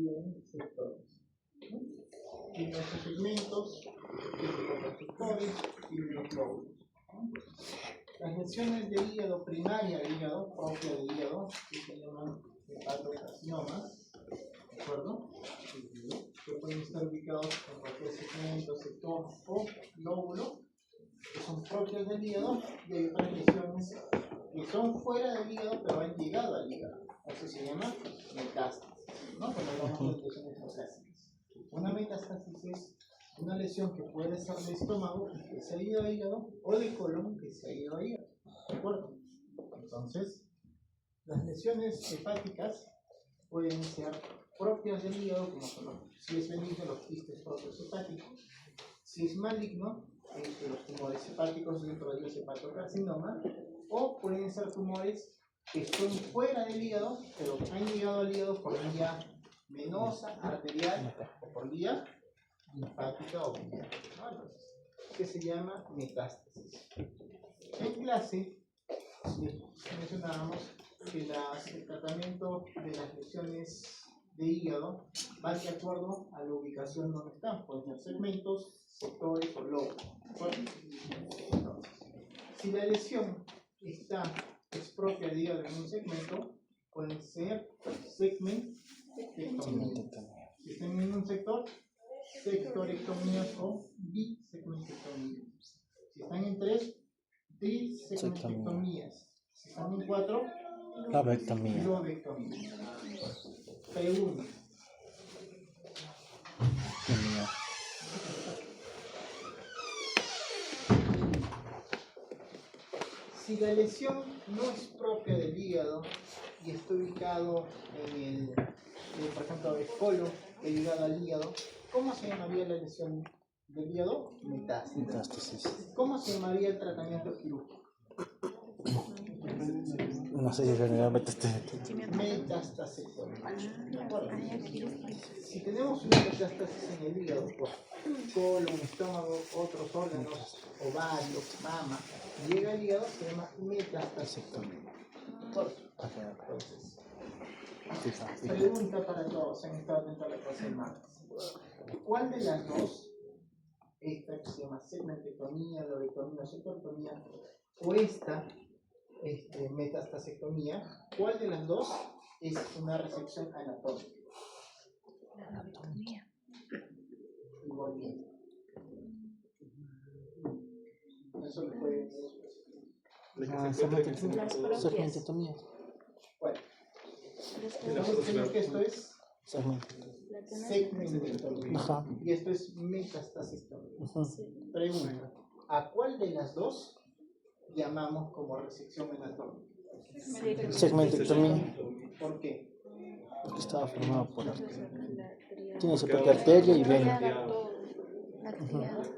en sectores. Tiene estos segmentos, tiene los sectores y los lóbulos. Las lesiones del hígado primaria del hígado, propia del hígado, que se llaman hepatocarcinomas, ¿de acuerdo? Que pueden estar ubicados en cualquier segmento, sector o lóbulo, que son propias del hígado, y hay otras lesiones que son fuera del hígado pero han llegado al hígado. Eso se llama metástasis, ¿no? Cuando hablamos de lesiones metastáticas. Una metástasis es una lesión que puede ser de estómago que se ha ido al hígado o de colon que se ha ido al hígado. ¿De acuerdo? Entonces, las lesiones hepáticas pueden ser propias del hígado, como son si es benigno, los quistes propios hepáticos. Si es maligno, los tumores hepáticos dentro de ellos hepatocarcinoma, o pueden ser tumores que están fuera del hígado, pero han llegado al hígado por vía venosa, arterial o por vía linfática o biliar, ¿no? Que se llama metástasis. En clase mencionábamos que el tratamiento de las lesiones de hígado va de acuerdo a la ubicación donde están, pueden ser segmentos, sectores o lóbulos. Entonces, si la lesión es propia de hígado en un segmento, pueden ser segmentectomías. Si están en un sector, sectorectomías o bisegmentectomías. Si están en 3, trisegmentectomías. Si están en 4, lobectomías. Pregunta. Si la lesión no es propia del hígado y está ubicado en por ejemplo, el colon, el hígado al hígado, ¿cómo se llamaría la lesión del hígado? Metástasis. ¿Cómo se llamaría el tratamiento quirúrgico? No sé si realmente metastasectomía. Si tenemos una metástasis en el hígado por colon, estómago, otros órganos, ovarios, mama, llega al hígado, se llama metastasectomía. Entonces, pregunta para todos, han estado atentos a la clase de martes. ¿Cuál de las dos, esta que se llama segmentectomía, lobectomía, sectorectomía, o esta metastasectomía, cuál de las dos es una resección anatómica? La anatomía. Igual bien. Eso le puede segmentectomía. ¿Cuál? Estamos diciendo que esto es segmentectomía y esto es metastasectomía. Pregunta, ¿a cuál de las dos llamamos como resección anatómica? Segmentectomía. ¿Por qué? Porque estaba formado por tiene su propia arteria y vena.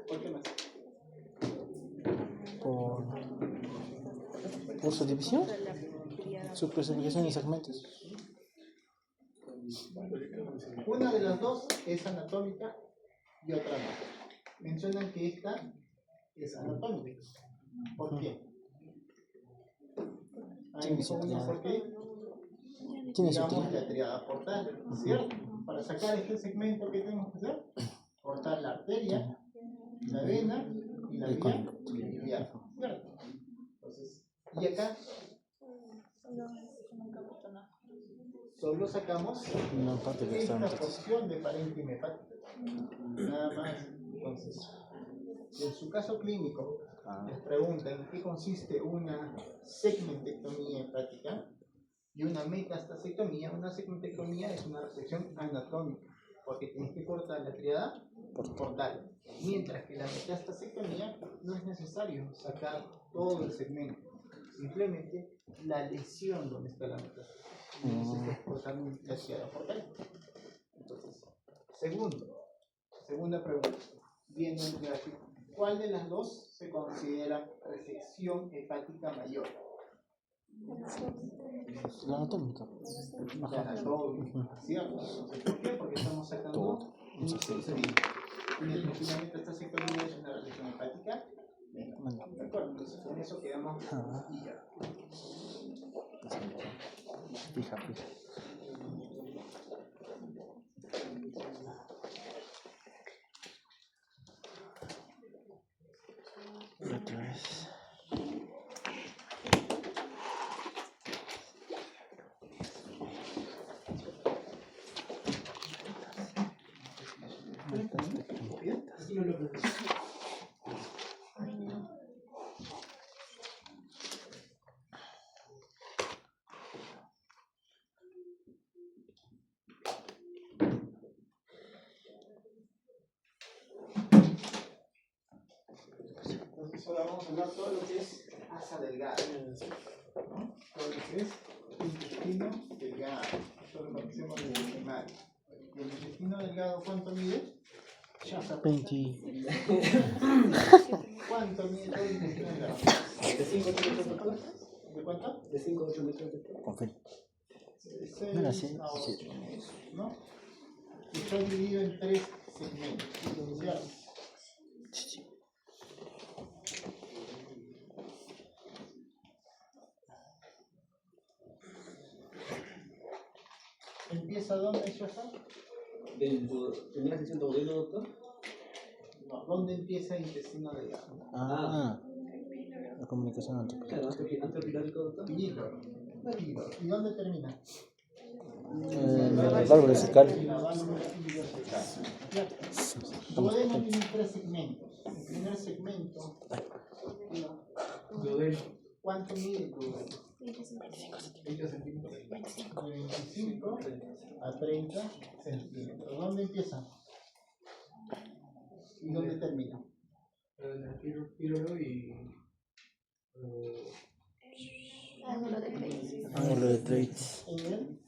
¿Por qué más? Por su división, su clasificación en segmentos. Una de las dos es anatómica y otra no. Mencionan que esta es anatómica. ¿Por qué? Tiene su ¿Por qué? Tiene su Digamos la triada portal, ¿cierto? Para sacar este segmento, ¿qué tenemos que hacer? Cortar la arteria, la vena y la vía biliar, ¿cierto? Entonces, y acá solo sacamos una parte de esta porción de parénquima hepática, nada más. Entonces, en su caso clínico les preguntan en qué consiste una segmentectomía hepática y una metastasectomía. Una segmentectomía es una resección anatómica porque tienes que cortar la triada portal, mientras que la metastasectomía no es necesario sacar todo el segmento, simplemente la lesión donde está la metástasis. Necesitas cortar la triada portal. Entonces, segunda pregunta, viendo el gráfico, ¿cuál de las dos se considera resección hepática mayor? La anatómica. La anatómica, ¿cierto? ¿Por qué? Porque estamos sacando un segmento. Y la metastasectomía es una resección hepática menor. ¿De acuerdo? Entonces, con eso quedamos y ya. Fija. Entonces ahora vamos a hablar todo lo que es asa delgada, ¿no? Todo lo que es intestino delgado. Eso lo conocemos desde el primario. ¿Y el intestino delgado cuánto mide? 20. ¿Cuánto mide todo el intestino delgado? ¿De 5 a 8 metros de altura? ¿De cuánto? De 5 a 8 metros de altura. Confirmo. De 6 Mira, sí, a 8 sí. metros, ¿no? Y está dividido en 3 segmentos. ¿Cierto? Sí. ¿Empieza dónde, Shafar? ¿De tu primera sesión de modelo, doctor? No, ¿dónde empieza el intestino delgado? Ah, la comunicación Claro, anterior. anteopilárico, doctor. Píloro. ¿Y dónde termina? La válvula vesical. La válvula ileocecal. Podemos dividir 3 segmentos. El primer segmento, ¿cuánto mide el duodeno? 20 centímetros. De 25 a 30 centímetros. ¿Dónde empieza? ¿Y dónde termina? En el píloro y Ángulo de Treitz. Ángulo de Treitz. En el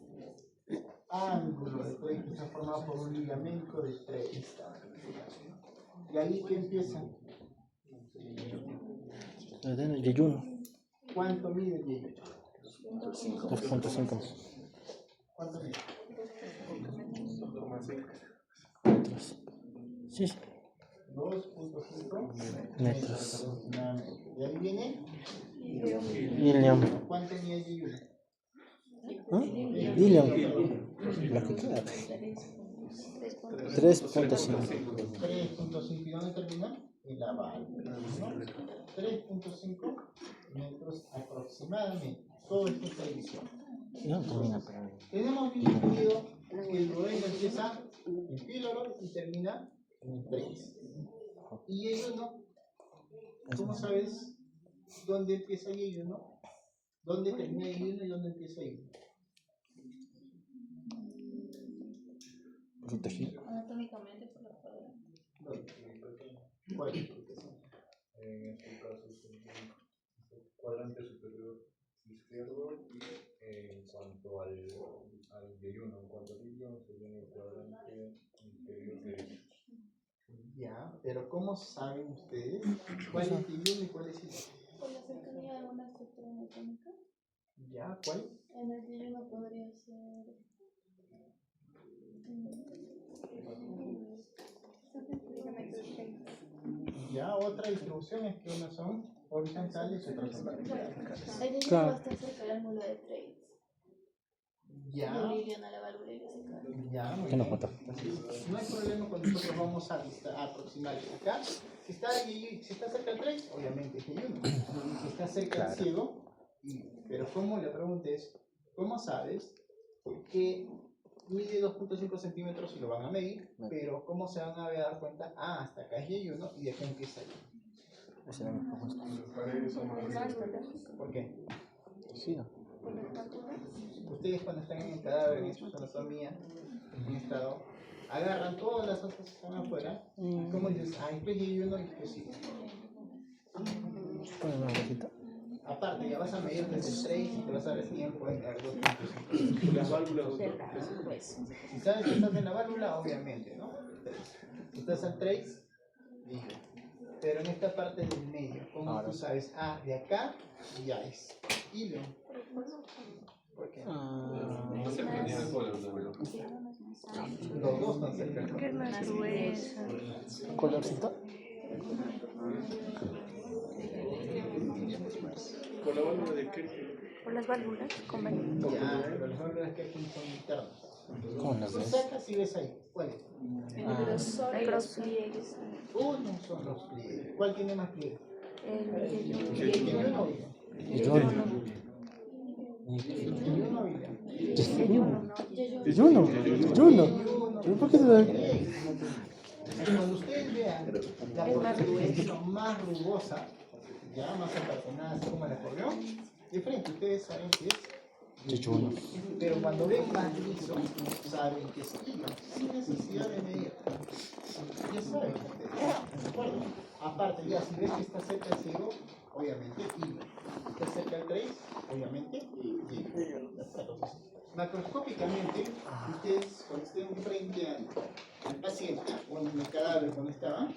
ángulo de Treitz, que está formado por un ligamento de Treitz. ¿Y ahí qué empieza? En el yeyuno. ¿Cuánto mide el yeyuno? 2.5 ¿Cuánto mide? metros. Sí, 2.5 metros. aproximadamente. ¿De ahí viene? William. ¿Cuánto mide el yeyuno? William. La que queda. 3.5. 3.5. ¿Y dónde termina? En la válvula, ¿no? 3.5 metros aproximadamente. Todo esto es televisión. No termina, pero. Tenemos dividido que el duodeno empieza en píloro y termina en Treitz. Y yeyuno, ¿cómo sabes dónde empieza yeyuno? ¿Dónde termina yeyuno y dónde empieza yeyuno? Protegido. Anatómicamente por la cuadra. ¿Cuál? en este caso es el cuadrante superior izquierdo y en cuanto al yeyuno, en cuanto al yeyuno sería en el cuadrante inferior derecho. Ya, pero ¿cómo saben ustedes cuál es yeyuno y cuál es yeyuno? Por la cercanía de alguna estructura anatómica. Ya, ¿cuál? En el yeyuno podría ser. Ya, otra distribución es que unas son horizontales y otras son verticales. El yeyuno Claro. va a estar cerca del ángulo de Treitz. Y Ya, el ilion a la válvula ileocecal. ya, muy ¿Qué nos bien. falta? No hay problema cuando nosotros vamos a aproximar acá. Si está cerca del Treitz, obviamente es yeyuno. Si está cerca del ciego, pero ¿cómo? La pregunta es, ¿cómo sabes que mide 2.5 centímetros y lo van a medir? Pero ¿cómo se van a dar cuenta? Ah, hasta acá es yeyuno y de acá empieza yeyuno. Ese era mi propuesta. ¿Por qué? Sí, ¿no? Ustedes cuando están en el cadáver, en su anatomía, en estado, agarran todas las otras que están afuera, ¿cómo dices? Ah, esto es yeyuno y esto es ciego. Pon una bolsita. Aparte, ya vas a medir desde el 3 y te vas a dar tiempo en el 2.5. Las válvulas, doctor. Si sabes que estás en la válvula, obviamente, ¿no? Si estás al 3, digo. Pero en esta parte del medio, ¿cómo tú sabes? Ah, de acá ya es hilo. ¿Por qué? No se prendía el color, doctor. Los dos están cerca. Que es más gruesa. Colorcito. ¿Por la válvula de qué? Por las válvulas convenientes. Ya, pero las válvulas que aquí son internas. ¿Cómo las Tú ves? sacas y ves ahí. ¿Cuál es? Hay los pliegues. Uno son los pliegues. ¿Cuál tiene más pliegues? El yeyuno. ¿Yeyuno o hilo? ¿Yeyuno o hilo? Yeyuno. ¿Pero por qué te da? Entonces, cuando ustedes vean la porción más rugosa, ya más acartonada, así como el acordeón, de frente ustedes saben que es Chichuno. pero cuando ven más liso, saben que es hilo, sin necesidad de medir. Ya saben, ¿de acuerdo? Aparte, ya si ves que está cerca del 0, obviamente hilo. Está cerca del 3, obviamente hilo. Macroscópicamente, ustedes cuando estén frente al paciente o en el cadáver cuando estaba,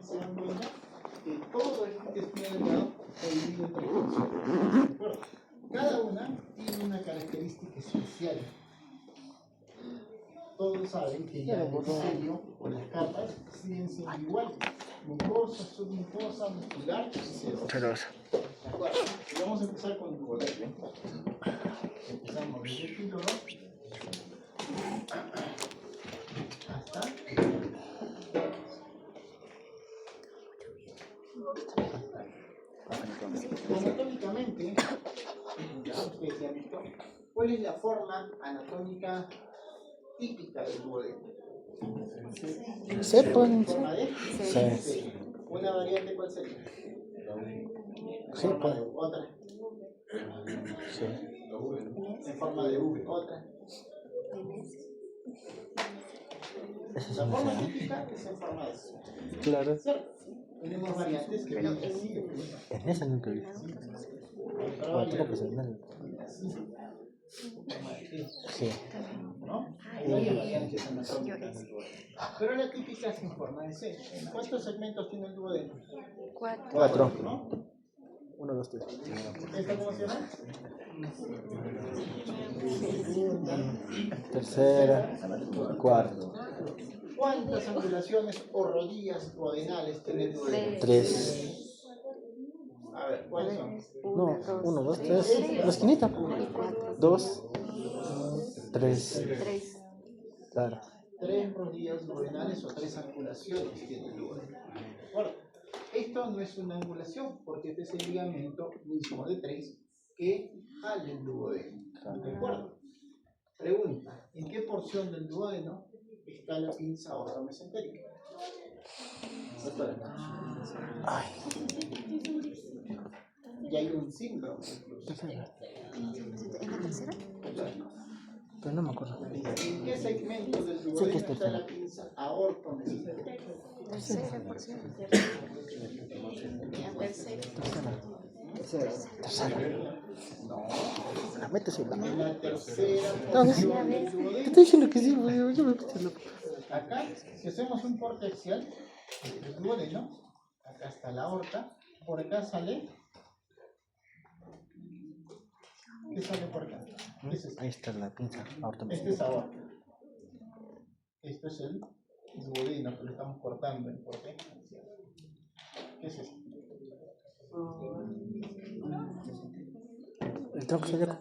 se dan cuenta que todo el intestino delgado está dividido en 3 porciones. ¿De acuerdo? Cada una tiene una característica especial. Todos saben que ya el diseño o las capas siguen siendo iguales. Mucosa, submucosa, muscular y serosa. ¿De acuerdo? Y vamos a empezar con el duodeno. Empezamos desde el píloro hasta anatómicamente, ya ustedes ya han visto, ¿cuál es la forma anatómica típica del duodeno? ¿Sepa? ¿Forma de? Sí. ¿Una variante cuál sería? Sepa. Otra. Sí. En forma de V. Otra. La forma típica es en forma de C. Claro. ¿Cierto? Tenemos variantes que vienen así de primera. En esa nunca vi. Otra Ahora tengo variante. personal. Así. Forma de T. Sí. ¿No? Hay varias variantes anatómicas del duodeno. Pero la típica es en forma de C. ¿Cuántos segmentos tiene el duodeno? 4. ¿No? 1, 2, 3. ¿Esta cómo se llama? Tercera. Cuarto. ¿Cuántas angulaciones o rodillas duodenales tiene el duodeno? 3. A ver, ¿cuáles son? No, 1, 2, 3. La esquinita. 2, 3. Claro. 3 rodillas duodenales o 3 angulaciones tiene el duodeno. ¿De acuerdo? Esto no es una angulación porque este es el ligamento mismo de 3 que jala el duodeno. ¿De acuerdo? Pregunta, ¿en qué porción del duodeno está la pinza ortomesentérica? Ay. Y hay un síndrome incluso. Tercera. ¿En la tercera? Pero no me acuerdo. ¿En qué segmento del Sé que duodeno es está tercera. la pinza aortomesentérica? Tercera porción. La tercera. Tercera. No. La metes en la. En la tercera No, porción del Te duodeno. estoy diciendo que sí, güey. Yo me puse loco. Acá, si hacemos un corte axial del duodeno, acá está la aorta, por acá sale. ¿Qué sale por acá? ¿Qué es esto? Ahí está la pinza. Ahorita me Este es aorta. Esto es el duodeno que lo estamos cortando en corte axial. ¿Qué es esto? El tronco celíaco.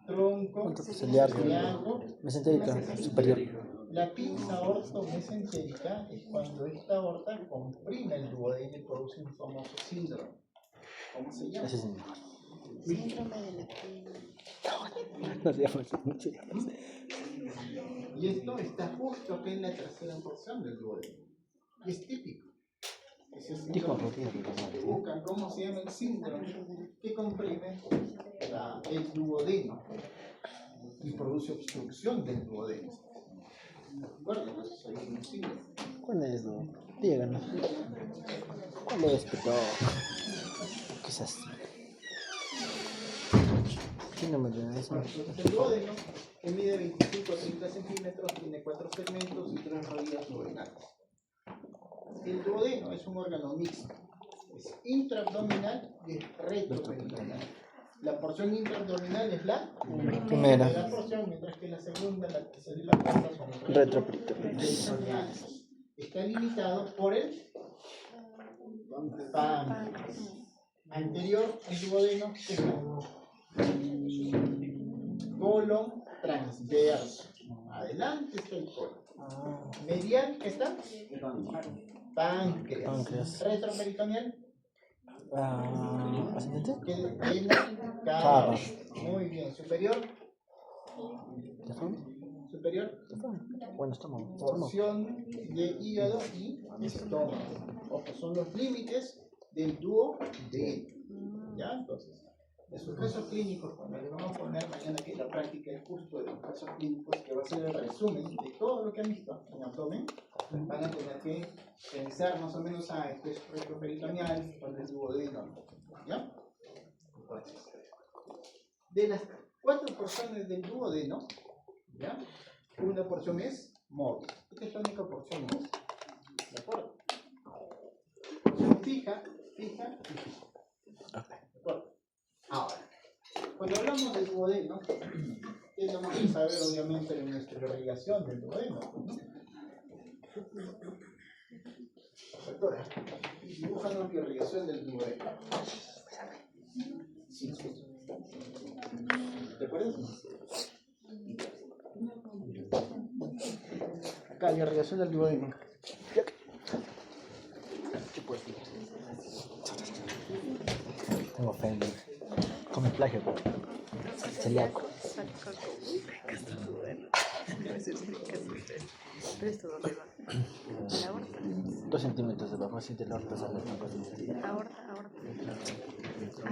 Tronco Celíaco. celíaco. Mesentérica superior. La pinza ortomesentérica es cuando esta aorta comprime el duodeno y produce un famoso síndrome. ¿Cómo se llama? Ese es el mejor. Síndrome de la piel. No se llama, no se llama. Y esto está justo aquí en la tercera porción del duodeno. Y es típico. Ese Dijo síndrome, rodilla de los buscan cómo se llama el síndrome que comprime el duodeno y produce obstrucción del duodeno. ¿De acuerdo? Entonces hay un síndrome. ¿Cuál es, no? Díganos. ¿Cuál es, pero? ¿Qué es así? ¿Qué no me da eso? Entonces el duodeno, que mide 25 a 30 centímetros, tiene 4 segmentos y 3 rodillas duodenales. El duodeno es un órgano mixto, es intraabdominal y es retroperitoneal. La porción intraabdominal es la Primera. porción, mientras que la segunda, la tercera y la cuarta son Retroperitoneales. retroperitoneales. Está limitado por el páncreas. Anterior al duodeno está colon transverso. Adelante está el colon. Medial está páncreas. Páncreas. Retroperitoneal, ¿Ascendente? que tiene Cava. cava. Muy bien. Superior, ¿Ya fue? superior, Bueno, estómago. porción de hígado y estómago. Ojo, son los límites del duodeno. ¿Ya? Entonces, de sus casos clínicos, cuando les vamos a poner mañana que es la práctica es justo de los casos clínicos, que va a ser el resumen de todo lo que han visto en abdomen, van a tener que pensar más o menos esto es retroperitoneal, esto es duodeno. ¿Ya? Entonces, de las 4 porciones del duodeno, ¿ya? Una porción es móvil. Esta es la única porción móvil. ¿De acuerdo? Porción fija, fija y fija. ¿De acuerdo? Ahora, cuando hablamos del duodeno, tenemos que saber obviamente de nuestra irrigación del duodeno, ¿no? Doctora, dibújanos la irrigación del duodeno. Sí. ¿De acuerdo? Acá la irrigación del duodeno. ¿Qué puedes decir? Tengo fe en mí. Come plagio. Celíaco. Pero esto dónde va. La aorta. 2 centímetros debajo, así de la aorta sale una cosa. Aorta.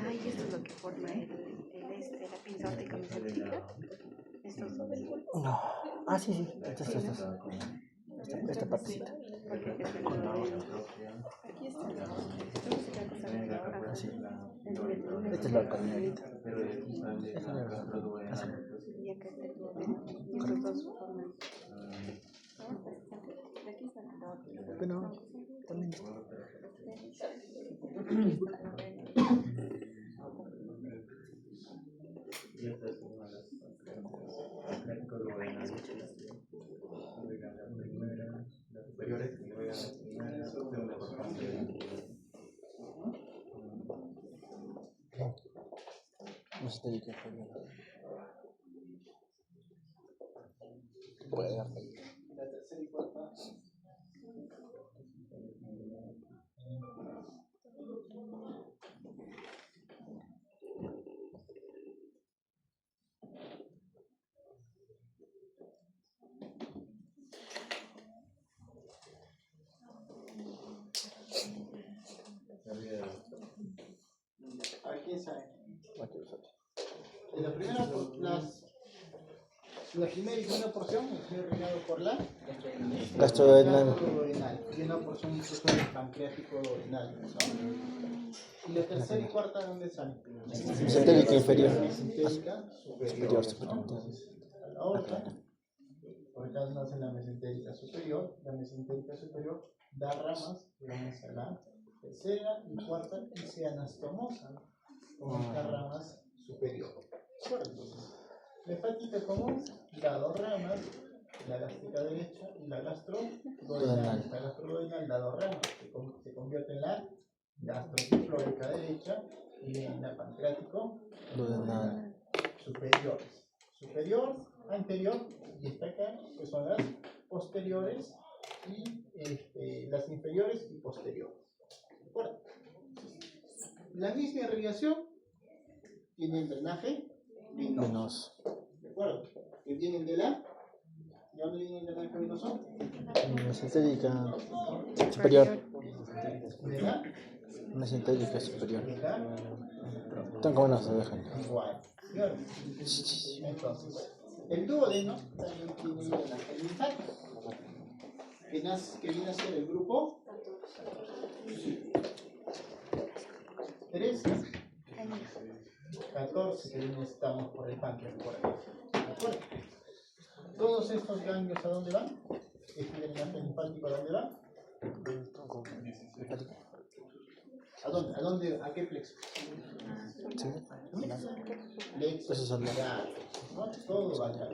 Ay, esto es lo que forma la pinza aórtica mesocárpica. Estos dos. No. Ah, sí. Esta partecita. Con la aorta. Aquí está. Así. Esta es la carnierita. Esta es la así. Y acá está el duodeno. Y estos dos forman. De aquí está la aorta. Pero también. No sé de qué fue. Puede dar. La tercera y cuarta. A ver, ¿quién sabe? En la primera, la primera y segunda porción es irrigado por la Gastroduodenal. gastroduodenal y una porción incluso del pancreático duodenal, ¿no? Y la tercera y cuarta, ¿dónde sale? Mesentérica inferior. Mesentérica Superior, superior, ¿no? Entonces, a la otra, por acá nace la mesentérica superior. La mesentérica superior da ramas que van hacia la tercera y cuarta y se anastomosan con estas ramas superior. Entonces, la hepática común da 2 ramas, la gástrica derecha y la gastroduodenal. La gastroduodenal da 2 ramas, se convierte en la gastroceflórica derecha y en la pancreático duodenal. Superiores. Superior, anterior y esta acá, que son las posteriores y las inferiores y posteriores. ¿De acuerdo? La misma irrigación tiene el drenaje venoso. ¿De acuerdo? Que vienen de la. ¿De dónde viene el drenaje venoso? Mesentérica superior. De la. Mesentérica superior. De la. Están como no se dejan. Igual. ¿Cierto? Entonces, el duodeno también tiene el drenaje linfático. Que viene a ser el grupo 13, 14, que estamos por el páncreas por aquí. ¿De acuerdo? Todos estos ganglios, ¿a dónde van? Este drenaje linfático, ¿a dónde va? ¿A dónde? ¿A dónde? ¿A qué plexo? Plexo. Eso son ¿no? Todo va acá.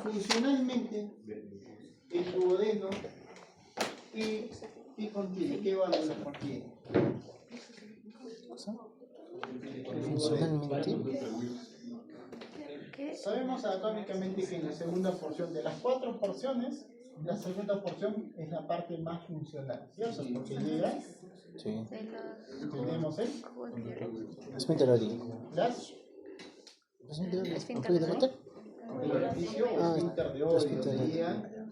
Funcionalmente, el duodeno, ¿qué contiene? ¿Qué válvulas contiene? Funcionalmente. Sabemos anatómicamente que en la segunda porción, de las 4 porciones, la segunda porción es la parte más funcional, ¿cierto? Porque llega, Sí. tenemos Esfínter orín. las ¿Apoyo de bater? El orificio o Ah, esfínter de Oddi, esfínter donde de- llegan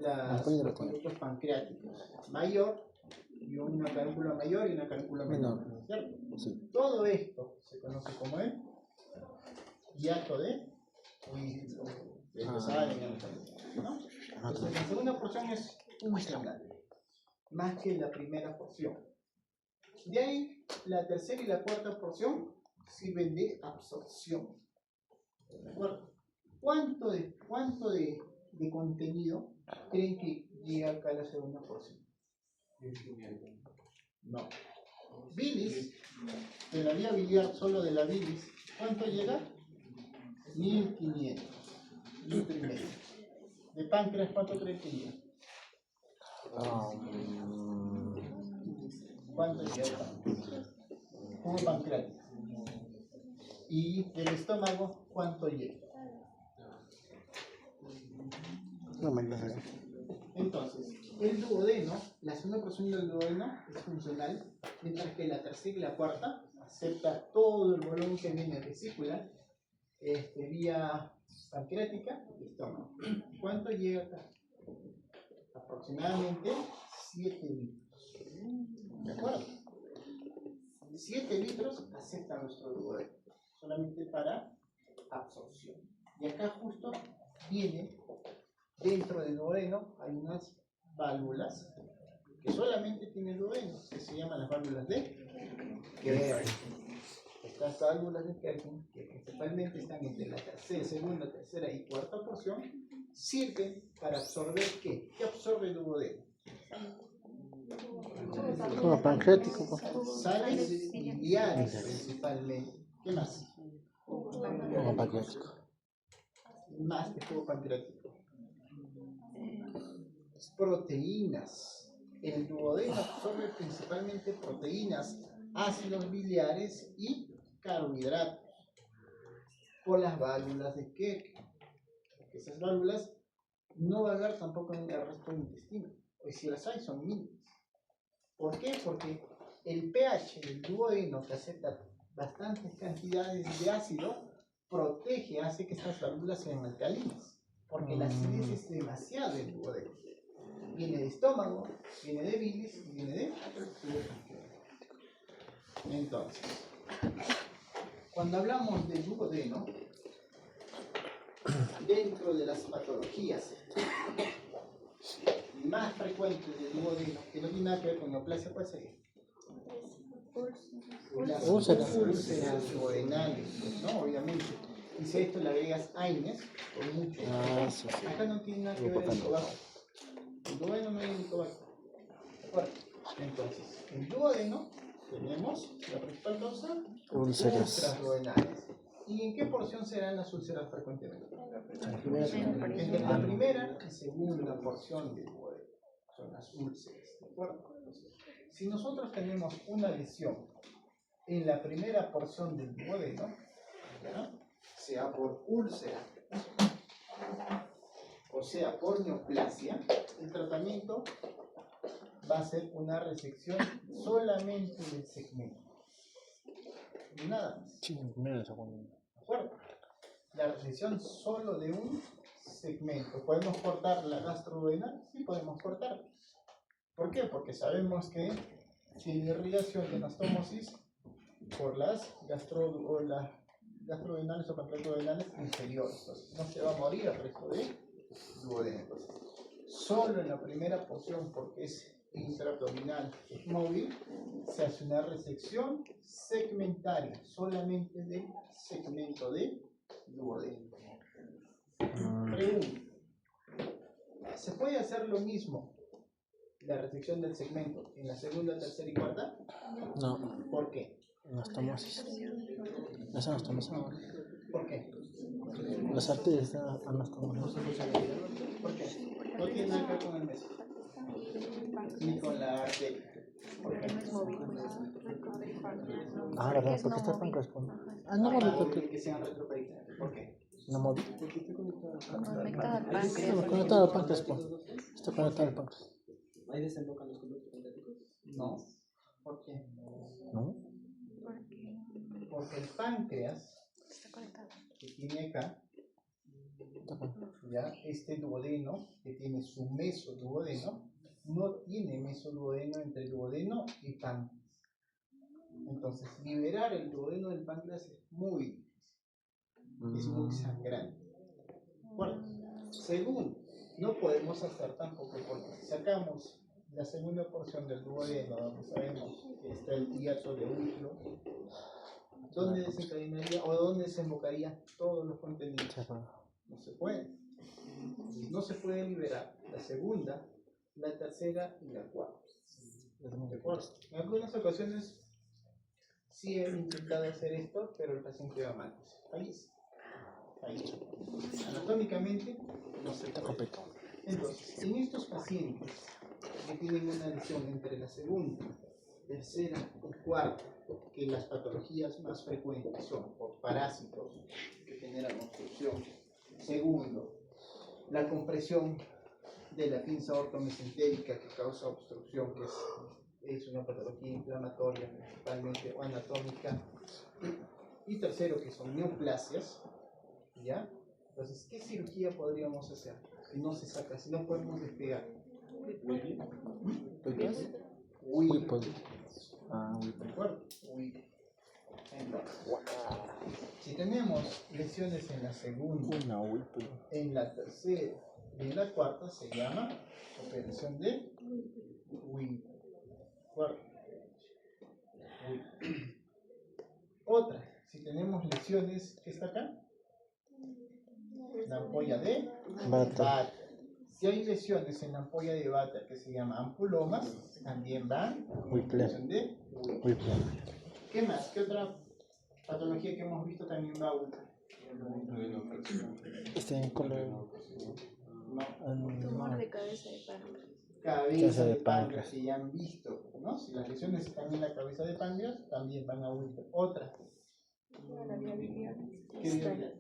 Apoyo de los bater. conductos pancreáticos mayor y una canícula mayor y una canícula menor, Menor. ¿cierto? Sí. Todo esto se conoce como el hiato de Willis, de Salem, ¿no? Entonces, la segunda porción es funcional, más que la primera porción. De ahí, la tercera y la cuarta porción sirven de absorción. ¿De acuerdo? ¿Cuánto de contenido creen que llega acá a la segunda porción? No. Bilis, de la vía biliar, solo de la bilis, ¿cuánto llega? 1500 litros y medio. De páncreas, ¿cuánto creen que llega? ¿Cuánto llega? Jugo pancreático. Y del estómago, ¿cuánto llega? No me lo sé. Entonces, el duodeno, la segunda porción del duodeno es funcional, mientras que la tercera y la cuarta acepta todo el volumen que viene de vesícula, vía pancreática y estómago. ¿Cuánto llega acá? Aproximadamente 7 litros. ¿De acuerdo? 7 litros acepta nuestro duodeno, solamente para absorción. Y acá justo viene, dentro del duodeno, hay unas válvulas que solamente tienen duodeno, que se llaman las válvulas de Kerr. Estas válvulas de Kerr, que principalmente están entre la segunda, tercera y cuarta porción, sirven para absorber ¿qué? ¿Qué absorbe el duodeno? Como pancreático. Pues. Sales biliares principalmente. ¿Qué más? Como pancreático. Más que jugo pancreático. Proteínas. El duodeno absorbe principalmente proteínas, ácidos biliares y carbohidratos por las válvulas de Kerr. Esas válvulas no van a dar tampoco en el resto del intestino, o si las hay son mínimas. ¿Por qué? Porque el pH del duodeno, que acepta bastantes cantidades de ácido, protege, hace que estas válvulas sean alcalinas, porque la acidez es demasiado en el duodeno. Viene de estómago, viene de bilis y viene de entonces, cuando hablamos de duodeno, dentro de las patologías más frecuentes del duodeno, que no tiene nada que ver con neoplasia, ¿cuál sería? Las úlceras duodenales, ¿no? Obviamente. Y si a esto le agregas AINES, con mucho. Sí. Acá no tiene nada que ver el helicobacter. El duodeno no hay helicobacter. ¿De acuerdo? Entonces, el duodeno tenemos la principal causa, úlceras duodenales. ¿Y en qué porción serán las úlceras frecuentemente? Entre la primera y segunda porción del duodeno son las úlceras. ¿De acuerdo? Si nosotros tenemos una lesión en la primera porción del duodeno, ¿ya? Sea por úlcera o sea por neoplasia, el tratamiento va a ser una resección solamente del segmento. Nada más. Sí, primero y segundo. ¿De acuerdo? La resección solo de un segmento. ¿Podemos cortar la gastroduodenal? Sí, podemos cortar. ¿Por qué? Porque sabemos que si hay irrigación de anastomosis por las gastroduodenales o pancreatoduodenales inferiores. Entonces, no se va a morir al resto de duodeno. Entonces, solo en la primera porción, porque es intraabdominal, es móvil, se hace una resección segmentaria, solamente del segmento de duodeno. Pregunta: ¿se puede hacer lo mismo, la resección del segmento, en la segunda, tercera y cuarta? No. ¿Por qué? Anastomosis. Esa anastomosis. ¿Por qué? Las arterias de anastomosis. ¿Por qué? No tiene nada que ver con el mes, ni con la arteria. Porque no es móvil. Ah, ¿verdad? Porque está páncreas con... Ah, no móvil, porque... Que sean retroperitoneales. ¿Por qué? No móvil. Conectado al páncreas. Está conectado al páncreas, pues. Está conectado al páncreas. ¿Ahí desembocan los conductos pancreáticos? No. ¿Por qué? ¿No? Porque el páncreas Está conectado. tiene acá, ya, este duodeno que tiene su mesoduodeno, no tiene mesoduodeno entre duodeno y páncreas. Entonces, liberar el duodeno del páncreas es muy difícil, es muy sangrante. Bueno, segundo, no podemos hacer tampoco, porque si sacamos la segunda porción del duodeno, donde sabemos que está el hiato de Whitlow, ¿dónde desencadenaría o dónde desembocaría todos los contenidos? No se puede. No se puede liberar la segunda, la tercera y la cuarta. ¿De acuerdo? En algunas ocasiones sí he intentado hacer esto, pero el paciente va mal. Fallece. Anatómicamente no se puede. Entonces, en estos pacientes que tienen una lesión entre la segunda, tercera y cuarta, que las patologías más frecuentes son por parásitos que generan obstrucción. Segundo, la compresión de la pinza ortomesentérica que causa obstrucción, que es una patología inflamatoria principalmente o anatómica. Y tercero, que son neoplasias, ¿ya? Entonces, ¿qué cirugía podríamos hacer? Si no se saca, si no podemos despegar. Whipple. ¿De acuerdo? Whipple. Entonces, si tenemos lesiones en la segunda, en la tercera y en la cuarta, se llama operación de Whipple. ¿De acuerdo? Otra, si tenemos lesiones, ¿qué está acá? La ampolla de Vater. Si hay lesiones en la ampolla de Vater que se llama ampulomas, también van operación de Whipple. ¿Qué más? ¿Qué otra patología que hemos visto también va a Whipple? Tumor de cabeza de páncreas. Cabeza de páncreas, que ya han visto, ¿no? Si las lesiones están en la cabeza de páncreas, también van a Whipple. Otra.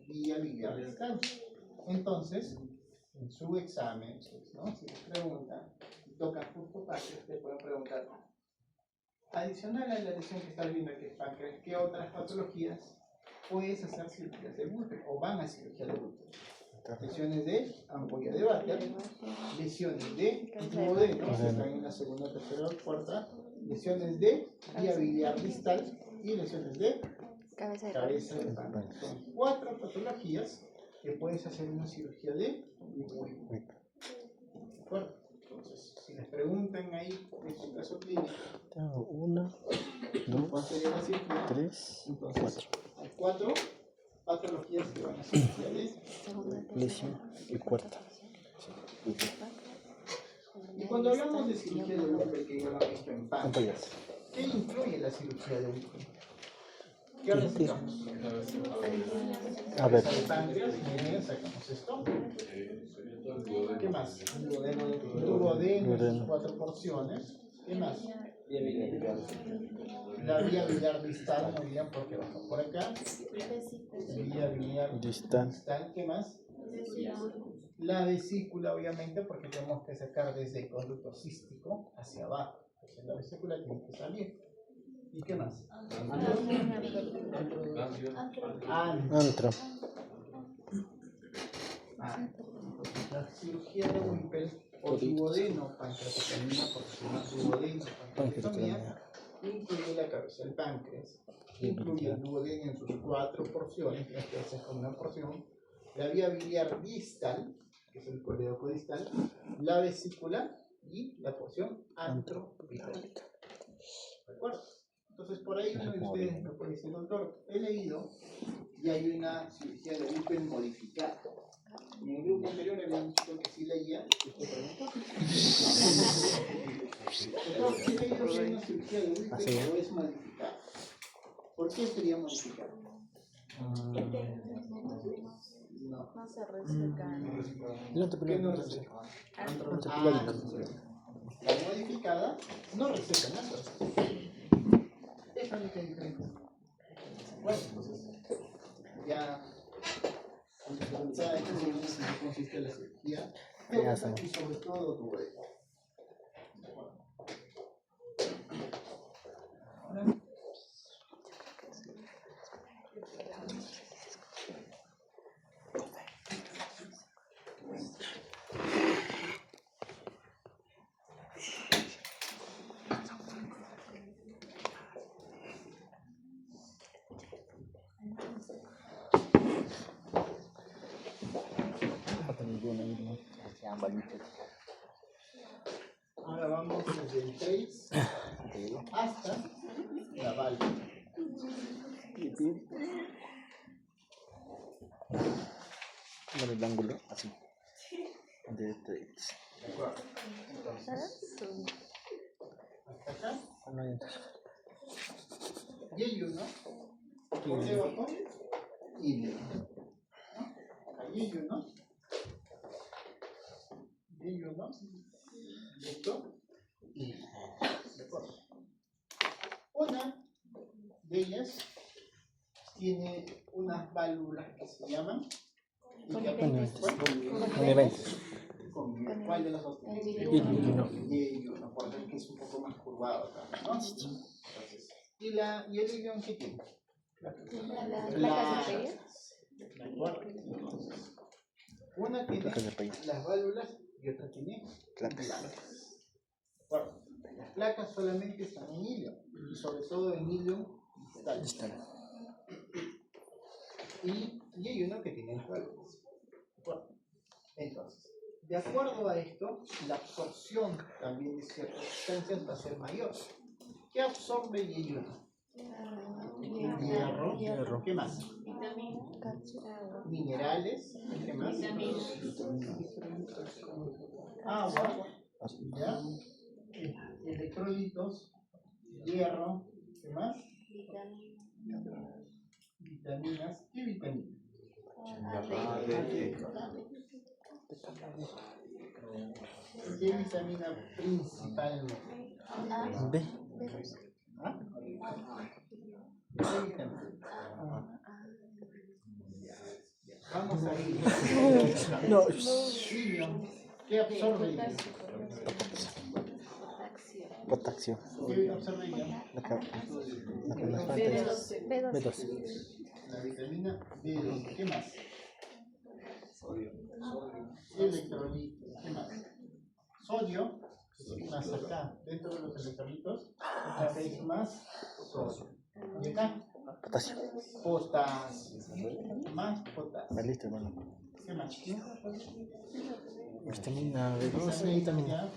Vía biliar distal. Entonces, en su examen, pues, ¿no? Si les preguntan, si tocan justo páncreas, te pueden preguntar, adicional a la lesión que estás viendo que es páncreas, ¿qué otras patologías puedes hacer cirugías de Whipple o van a cirugía de Whipple? Lesiones de ampolla de Vater, lesiones de duodeno, que están en la segunda, tercera o cuarta, lesiones de vía biliar distal y lesiones de cabeza de páncreas. Son 4 patologías que puedes hacer una cirugía de Whipple. ¿De acuerdo? Entonces, si les preguntan ahí en su caso clínico, ¿cuál sería la cirugía? 3, entonces, hay 4 patologías que van a cirugía de lesión y cuarta. Y cuando hablamos de cirugía de Whipple, que ya lo han visto en páncreas, ¿qué incluye la cirugía de Whipple? ¿Qué resecamos? A ver. Cabeza de páncreas, muy bien, sacamos esto. ¿Qué más? Duodeno en sus 4 porciones. ¿Qué más? La vía biliar distal, muy bien, porque baja por acá. Vía biliar distal. ¿Qué más? La vesícula, obviamente, porque tenemos que sacar desde el conducto cístico hacia abajo. Entonces la vesícula tiene que salir. ¿Y qué más? Antro. La cirugía de Whipple o duodeno pancreatectomía, porque se llama duodeno pancreatectomía, incluye la cabeza del páncreas, incluye el duodeno en sus 4 porciones, las que haces con una porción, la vía biliar distal, que es el colédoco distal, la vesícula y la porción antropitálica. ¿De acuerdo? Entonces, por ahí uno de ustedes me puede decir, doctor, he leído y hay una cirugía de Whipple modificada. Y en el grupo anterior había un chico que sí leía, y usted preguntó. Doctor, he leído que hay una cirugía de Whipple o es modificada. ¿Por qué sería modificada? No. No se reseca. ¿Qué no reseca? La modificada no reseca nada. Es la única diferencia. Bueno, entonces, ya sabes en qué consiste la cirugía, y sobre todo duodeno. Ahora, Ahora vamos desde el 3 hasta la válvula. Bueno, el ángulo, así. De 3. ¿De acuerdo? Entonces, hasta acá. No hay entonces. Y hay uno. Por debajo. Y uno. Ahí hay uno. Y hay uno. Esto. Y de acuerdo. Una de ellas tiene unas válvulas que se llaman Coniventes. ¿Con cuál de las dos tiene? Y uno, por eso es que es un poco más curvado también, ¿no? Entonces, ¿y el ilion qué tiene? ¿Placas de feria? ¿De acuerdo? Entonces, una tiene Placas de paella. las válvulas y otra tiene Placas. ¿De acuerdo? Las placas solamente están en ilion, y sobre todo en ilion distal. Y hay uno que tiene las válvulas. ¿De acuerdo? Entonces, de acuerdo a esto, la absorción también de ciertas sustancias va a ser mayor. ¿Qué absorbe el hierro? Hierro. ¿Qué más? Minerales. ¿Qué más? Agua. ¿Ya? Electrolitos. Hierro. ¿Qué más? Vitaminas. ¿Qué vitaminas? ¿Qué vitamina principalmente? B. ¿Ah? ¿Qué vitamina? Vamos a ir. No. Ilion. ¿Qué absorbe ilion? Potasio. ¿Qué absorbe ilion? La que nos falta es B12. La vitamina B2. ¿Qué más? Electrolitos. ¿Qué más? Sodio. ¿Qué más acá? Dentro de los electrolitos. Acá es más sodio. ¿Y acá? Potasio. Potasio. Más potasio. Listo, hermano. ¿Qué más? Vitamina B12 y vitamina.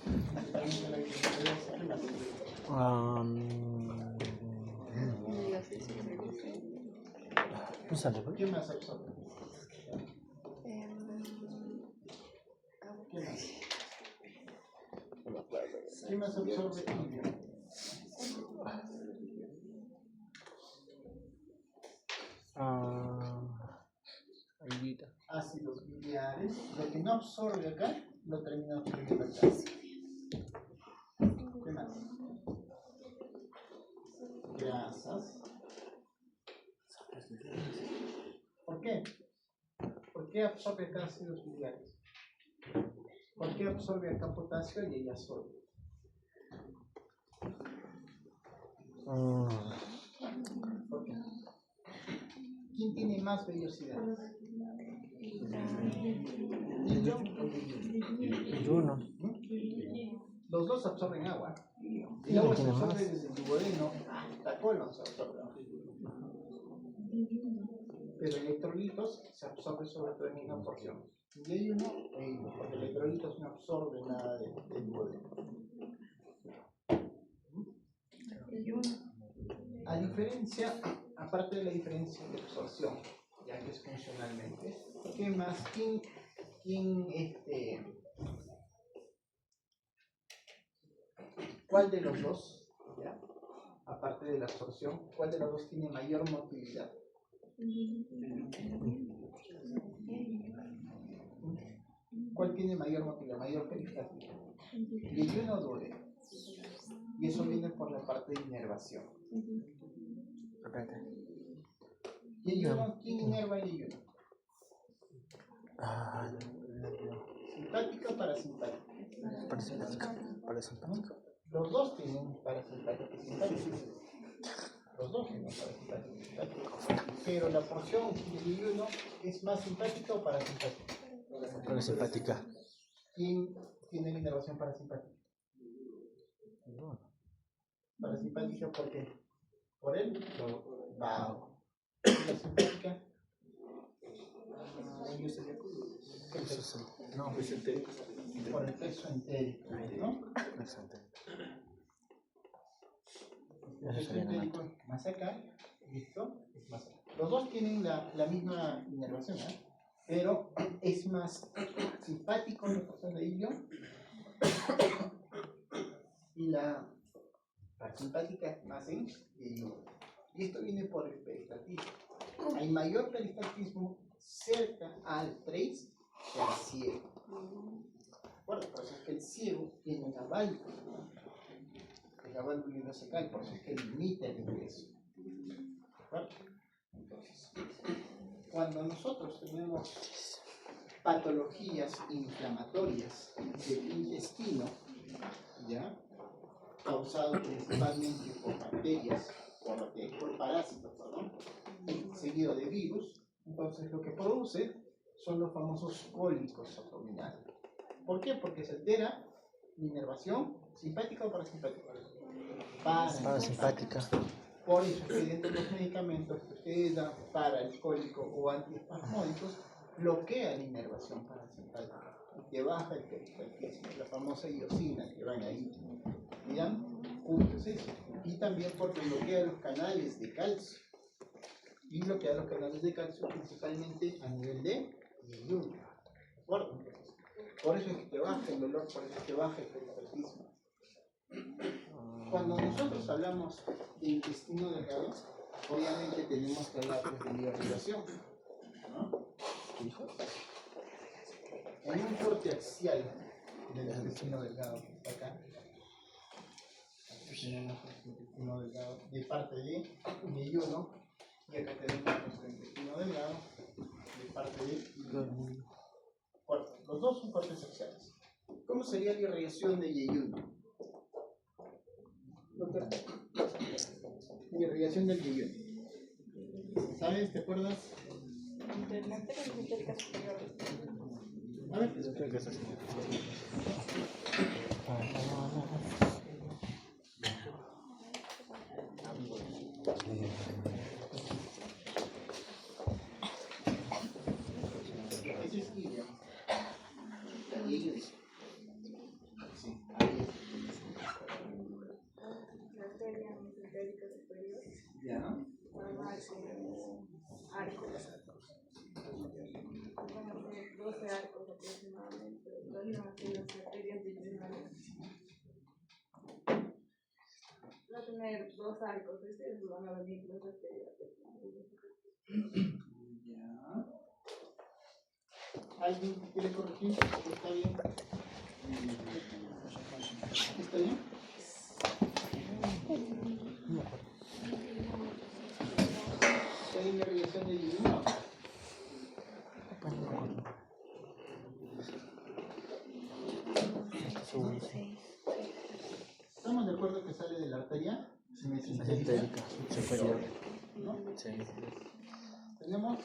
¿Qué más? Un saludo. ¿Qué más absorbe? ¿Qué más? ¿Qué más absorbe ilion? Ácidos biliares. Lo que no absorbe acá, lo terminamos teniendo acá. ¿Qué más? Grasas. ¿Por qué? ¿Por qué absorbe acá ácidos biliares? ¿Por qué absorbe acá potasio y ella sodio? ¿Por qué? ¿Quién tiene más vellosidad? Uno. Los dos absorben agua. El agua se absorbe desde el duodeno hasta colon se absorbe. Pero electrolitos se absorbe sobre todo en una porción. Y hay uno, porque electrolitos no absorben nada del duodeno. A diferencia, aparte de la diferencia de absorción, ya que es funcionalmente, ¿qué más? ¿Cuál de los dos, ya, aparte de la absorción, cuál de los dos tiene mayor motilidad? ¿Cuál tiene mayor motilidad, mayor peristaltia? Y el uno duele. Y eso viene por la parte de inervación. ¿Y el uno? ¿Quién inerva el ayuno? ¿Simpática o parasimpática? Parasimpático. Los dos tienen parasimpático y simpático. Los dos tienen parasimpático y simpático. Pero la porción del ayuno es más simpática o parasimpática. Parasimpática. ¿Quién tiene la inervación parasimpática? Parasimpática, ¿por qué? ¿Por él? Vago. ¿Y la simpática? No, por el peso entérico, ¿no? El peso entérico es más acá, ¿listo? Es más acá. Los dos tienen la misma inervación, ¿eh? Pero es más simpático la porción de ilion y la parasimpática es más en ilion. Y esto viene por el peristaltismo. Hay mayor peristaltismo cerca al 3 que al ciego. Bueno, por eso es que el ciego tiene una válvula, ¿no? La válvula ileocecal, por eso es que limita el ingreso. Bueno, entonces, cuando nosotros tenemos patologías inflamatorias del intestino, ¿ya? Causado principalmente por bacterias, por parásitos, perdón, seguido de virus, entonces lo que produce son los famosos cólicos abdominales. ¿Por qué? Porque se altera la inervación simpática o parasimpática. Parasimpática. Por eso es que dentro de los medicamentos que ustedes dan para el cólico o antiespasmódicos, bloquea la inervación parasimpática y que baja el peristaltismo, la famosa iosina que van ahí. ¿Miran? Punto es eso. Y también porque bloquea los canales de calcio. Y bloquea los canales de calcio principalmente a nivel de yeyuno. ¿De acuerdo? Por eso es que te baja el dolor, por eso es que baja el peristaltismo. Cuando nosotros hablamos de intestino delgado, obviamente tenemos que hablar de irrigación, ¿no? Hay un corte axial del intestino delgado que está acá. Aquí tenemos el intestino delgado de parte de yeyuno y acá tenemos nuestro intestino delgado de parte de cuerpo. Los dos son cortes axiales. ¿Cómo sería la irrigación de yeyuno? La irrigación del yeyuno. ¿Sabes? ¿Te acuerdas? A ver, Creo que es así. ese es ilion. Y ellos. Sí, ahí La arteria mesentérica superior es. Ya. forma arcos. Van a ser 12 arcos aproximadamente. Van a ser las arterias divisionales. Va a tener 2 arcos, ustedes van a venir las arterias. Ya. ¿Alguien quiere corregir? ¿Está bien? ¿Está bien? ¿Está bien la irrigación del yeyuno? ¿Estamos de acuerdo que sale de la arteria mesentérica superior? ¿No? Sí. Tenemos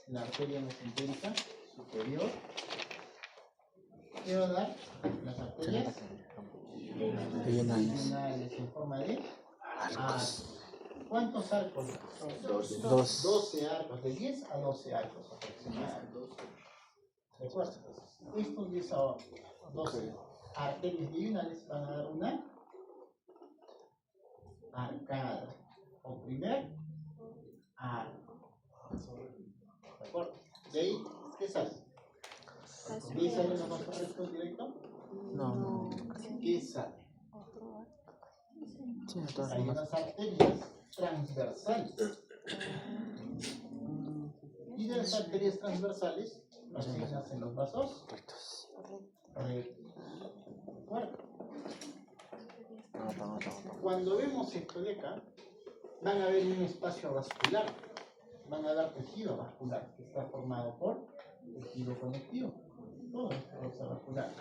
la arteria mesentérica superior. ¿Qué va a dar? Las arterias yeyunales en forma de arcos. ¿Cuántos arcos? 12 arcos, de 10 a 12 arcos aproximadamente. ¿De acuerdo? Estos 10 a 12 arterias yeyunales van a dar una arcada o primer arco. ¿De acuerdo? De ahí, ¿qué sale? ¿De ahí salen los vasos rectos directo? No. ¿Qué sale? Sí, de todas Hay formas. unas arterias transversales. Y de las arterias transversales nacen los vasos Rectos. rectos. ¿De acuerdo? Cuando vemos esto de acá, van a ver un espacio vascular, van a ver tejido vascular que está formado por tejido conectivo, todo esto es vascular.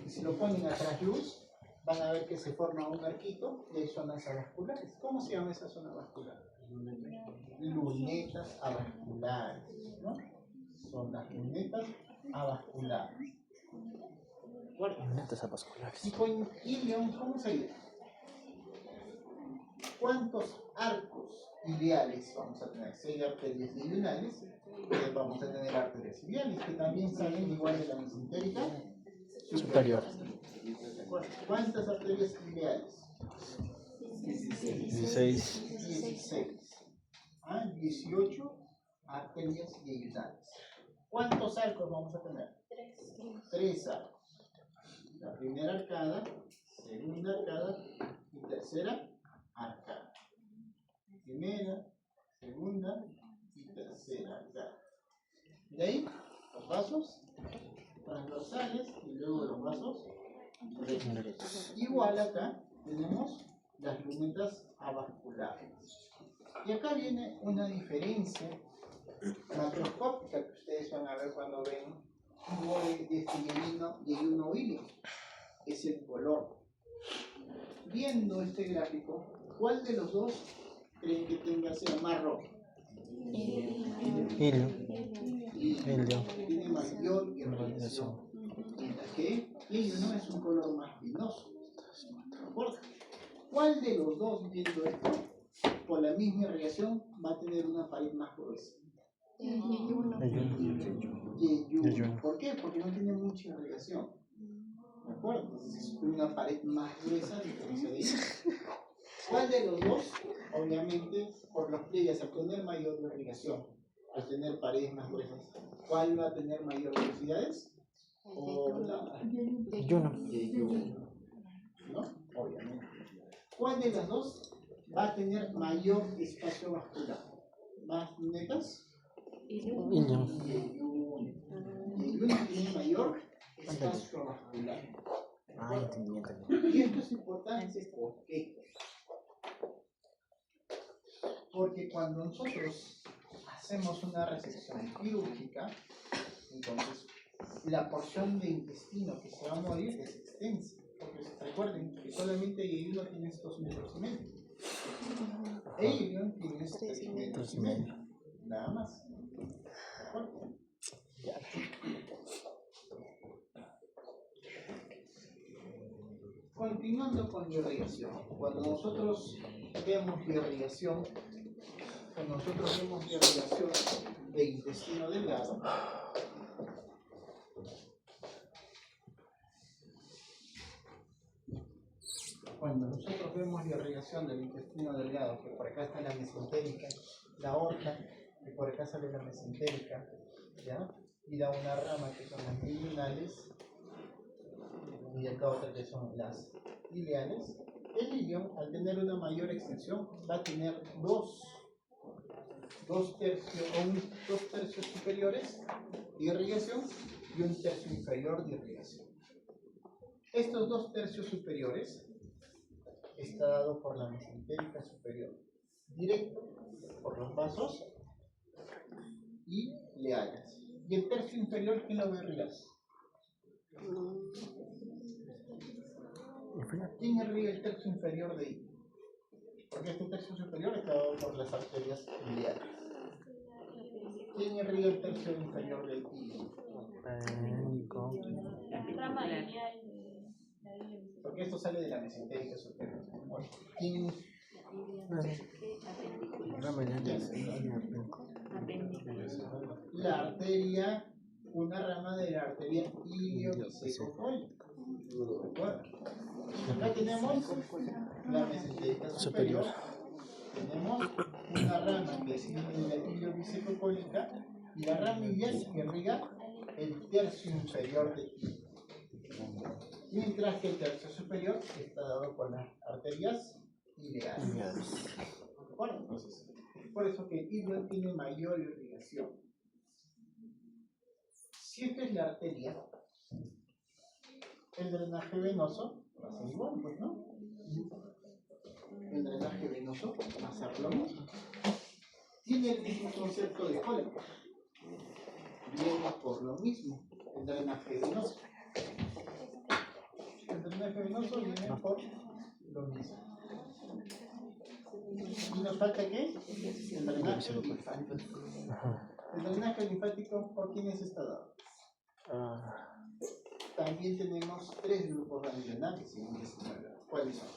Y si lo ponen a trasluz, van a ver que se forma un arquito y hay zonas avasculares. ¿Cómo se llama esa zona vascular? Lunetas avasculares, ¿no? Son las lunetas avasculares. Bueno, Lunetas avasculares. y con ilion, ¿cómo se dice? ¿Cuántos arcos ileales, vamos a tener 6 arterias ileales, y vamos a tener arterias ileales, que también salen igual de la mesentérica Superior. ¿De acuerdo? ¿Cuántas arterias ileales? 16. 16. 18 arterias ileales. ¿Cuántos arcos vamos a tener? 3 arcos. La primera arcada, segunda arcada y tercera arcada. Primera, segunda y tercera arcada. De ahí, los vasos transversales y luego los vasos rectos. Igual acá tenemos las lunetas avasculares. Y acá viene una diferencia macroscópica que ustedes van a ver cuando ven un bode de este yeyuno ilio. Es el color. Viendo este gráfico, ¿cuál de los dos creen que tenga sea más rojo? Hilo. Helio. Tiene mayor irradiación. Mientras que yeyuno es un color más vinoso. ¿De acuerdo? ¿Cuál de los dos, viendo esto, por la misma irradiación, va a tener una pared más gruesa? Yeyuno. ¿Por qué? Porque no tiene mucha irradiación. ¿De acuerdo? Entonces es una pared más gruesa a diferencia de ella. ¿Cuál de los dos? Obviamente, por los pliegues, al tener mayor irrigación, al tener paredes más gruesas, ¿cuál va a tener mayor velocidades? Yeyuno. ¿No? Obviamente. ¿Cuál de las dos va a tener mayor espacio vascular? ¿Más lunetas? Hilo. Yeyuno tiene mayor espacio vascular. Ah, entendí. Y esto es importante, ¿por qué? Porque cuando nosotros hacemos una resección quirúrgica, entonces la porción de intestino que se va a morir es extensa. Porque recuerden que solamente yeyuno tiene 2 metros y medio. Eyuno tiene 3 metros y medio. Nada más. ¿De acuerdo? Continuando con la irrigación. Cuando nosotros vemos la irrigación, de intestino delgado, cuando nosotros vemos la irrigación del intestino delgado, que por acá está la mesentérica, la aorta, y por acá sale la mesentérica, ¿ya? Y da una rama que son las yeyunales, y acá otra que son las ileales. El ilion, al tener una mayor extensión, va a tener dos tercios superiores de irrigación y un tercio inferior de irrigación. Estos 2 tercios superiores está dado por la mesentérica superior, directo por los vasos y leales. Y el tercio inferior, ¿quién lo va a irrigar? ¿Quién irriga el tercio inferior de ahí? Porque este tercio superior está dado por las arterias ileales. ¿Quién irriga el tercio inferior del ilio? Porque esto sale de la mesentérica superior. ¿Quién? La arteria, una rama de la arteria iliobisecocólica. Acá tenemos la mesentérica superior. Tenemos una rama que es la iliobisecocólica y la rama ilial que irriga el tercio inferior de ilio. Mientras que el tercio superior está dado por las arterias ileales. Bueno, entonces, por eso que el ilio tiene mayor irrigación. Si esta es la arteria, el drenaje venoso va a ser igual, pues, ¿no? El drenaje venoso va a ser lo mismo. Tiene el mismo concepto de cólico. Viene por lo mismo, el drenaje venoso. El drenaje venoso viene por lo mismo. ¿Y nos falta qué? El drenaje linfático. El drenaje linfático, ¿por quiénes está dado? También tenemos 3 grupos ganglionales en el intestino delgado. ¿Cuáles son?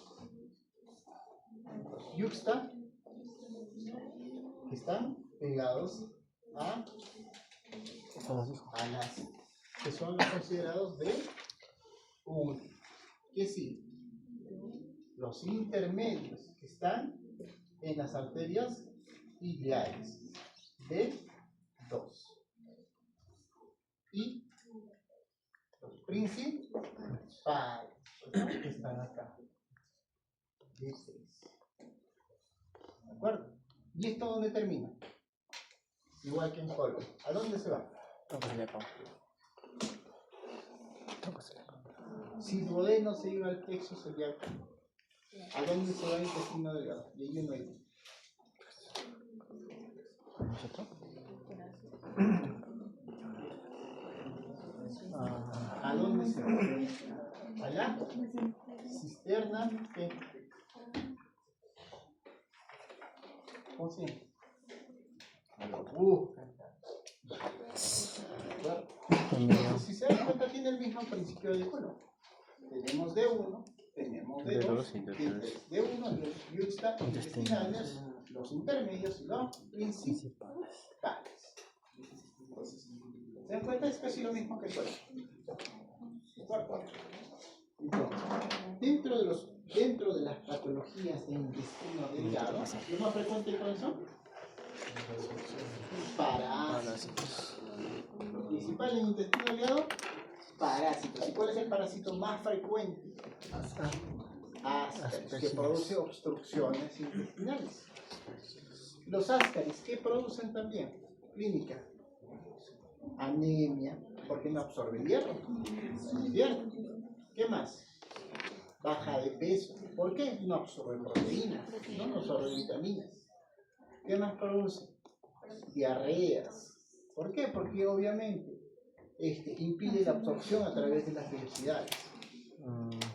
Yuxta, que están pegados a las que son los considerados B1. ¿Qué sí? Los intermedios que están en las arterias iliares B2 y los principales que están acá B3. ¿De acuerdo? ¿Y esto dónde termina? Igual que en colon. ¿A dónde se va? Si duodeno se iba al plexo celíaco, ¿a dónde se va el intestino delgado? Y ahí no hay. ¿A dónde se va? Allá. Cisterna. ¿Qué? ¿Cómo se llama? Si se dan cuenta, tiene el mismo principio de colon. Tenemos D1, tenemos D2, D3, D1, los intestinales, los intermedios y los principales. Entonces, ¿se dan cuenta? Es casi lo mismo que colon. Entonces, dentro de las patologías de intestino delgado, ¿lo más frecuente cuáles son? Parásitos. Lo principal en intestino delgado, parásitos. ¿Y cuál es el parásito más frecuente? Ascaris, que produce obstrucciones intestinales. Los ascaris, ¿qué producen también? Clínica. Anemia, porque no absorbe hierro. ¿Cierto? ¿Qué más? Baja de peso. ¿Por qué? No absorbe proteínas, no absorbe vitaminas. ¿Qué más produce? Diarreas. ¿Por qué? Porque obviamente impide la absorción a través de las velocidades.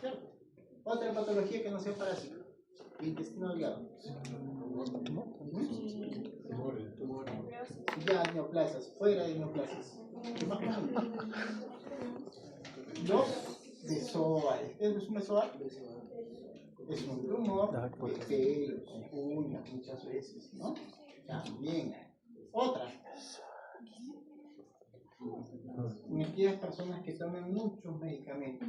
¿Cierto? Otra patología que no sea parásito. Intestino delgado. Ya, neoplasias. Fuera de neoplasias. ¿Qué más? Los mesobares. ¿Qué es un mesobar? Es un tumor de pelos, uñas, muchas veces, ¿no? También. Otra. En aquellas personas que toman muchos medicamentos.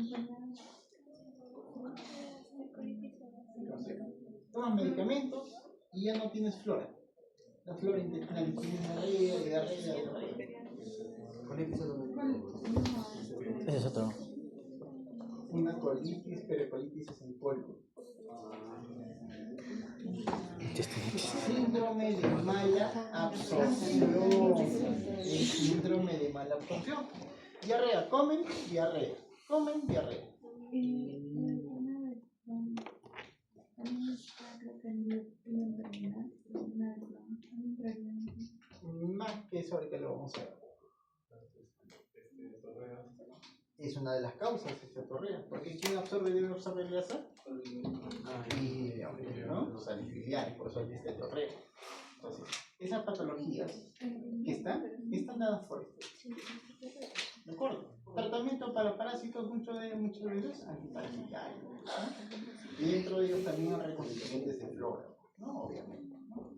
Entonces, tomas medicamentos y ya no tienes flora. La flora intestinal tiene diarrea. Ese es otro. Una colitis, pericolitis es en polvo. Síndrome de mala absorción. El síndrome de mala absorción. Diarrea, comen, diarrea. Comen, diarrea. Más que eso ahorita lo vamos a ver. Es una de las causas de esta torrea. Porque ¿quién debe absorber grasa? Y ¿no? Los alifiliares, por eso hay esta torrea. Entonces, esas patologías que están dadas por esto. ¿De acuerdo? Tratamiento para parásitos, muchas veces antiparasitarios, ¿no? Y dentro de ellos también hay reconstituyentes de flora, ¿no? Obviamente, ¿no?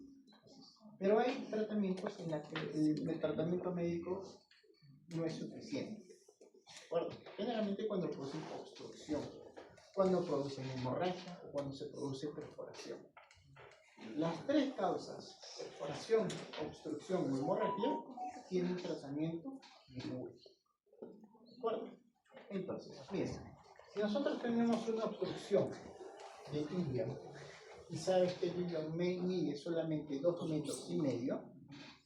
Pero hay tratamientos en los que el tratamiento médico no es suficiente. ¿De acuerdo? Generalmente cuando producen obstrucción, cuando producen hemorragia o cuando se produce perforación. Las tres causas, perforación, obstrucción o hemorragia, tienen tratamiento quirúrgico. ¿De acuerdo? Entonces, miren, si nosotros tenemos una obstrucción de ilion y sabes que el ilion mide solamente 2,5 metros,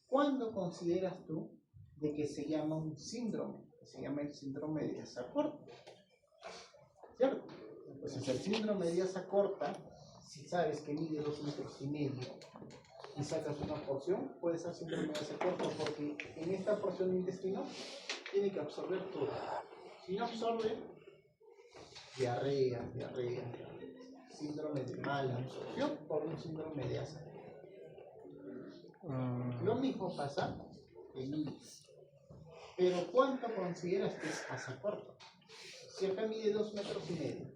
¿cuándo consideras tú de que se llama un síndrome? Que se llama el síndrome de asa corta. ¿Cierto? Entonces el síndrome de asa corta, si sabes que mide 2,5 metros y sacas una porción, puede ser síndrome de asa corta porque en esta porción de intestino tiene que absorber todo. Si no absorbe, diarrea. Síndrome de mala absorción por un síndrome de asa. Lo mismo pasa en iris. Pero ¿cuánto consideras que es asa corta? Si acá mide 2,5 metros,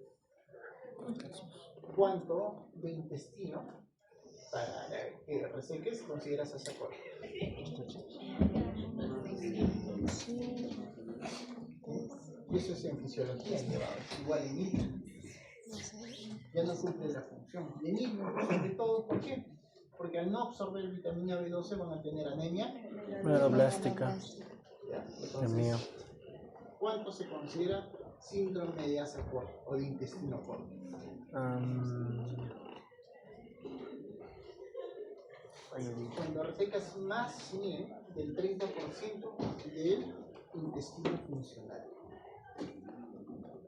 ¿cuánto de intestino para que reseques, consideras esa corta. Y eso es en fisiología, igual en hilo. Ya no cumple la función. Y en hilo, sobre todo, ¿por qué? Porque al no absorber vitamina B12 van a tener anemia. Meloblástica. ¿Ya? Dios mío. Entonces, ¿cuánto se considera síndrome de asa corta o de intestino corto? Cuando resecas más bien del 30% del intestino funcional.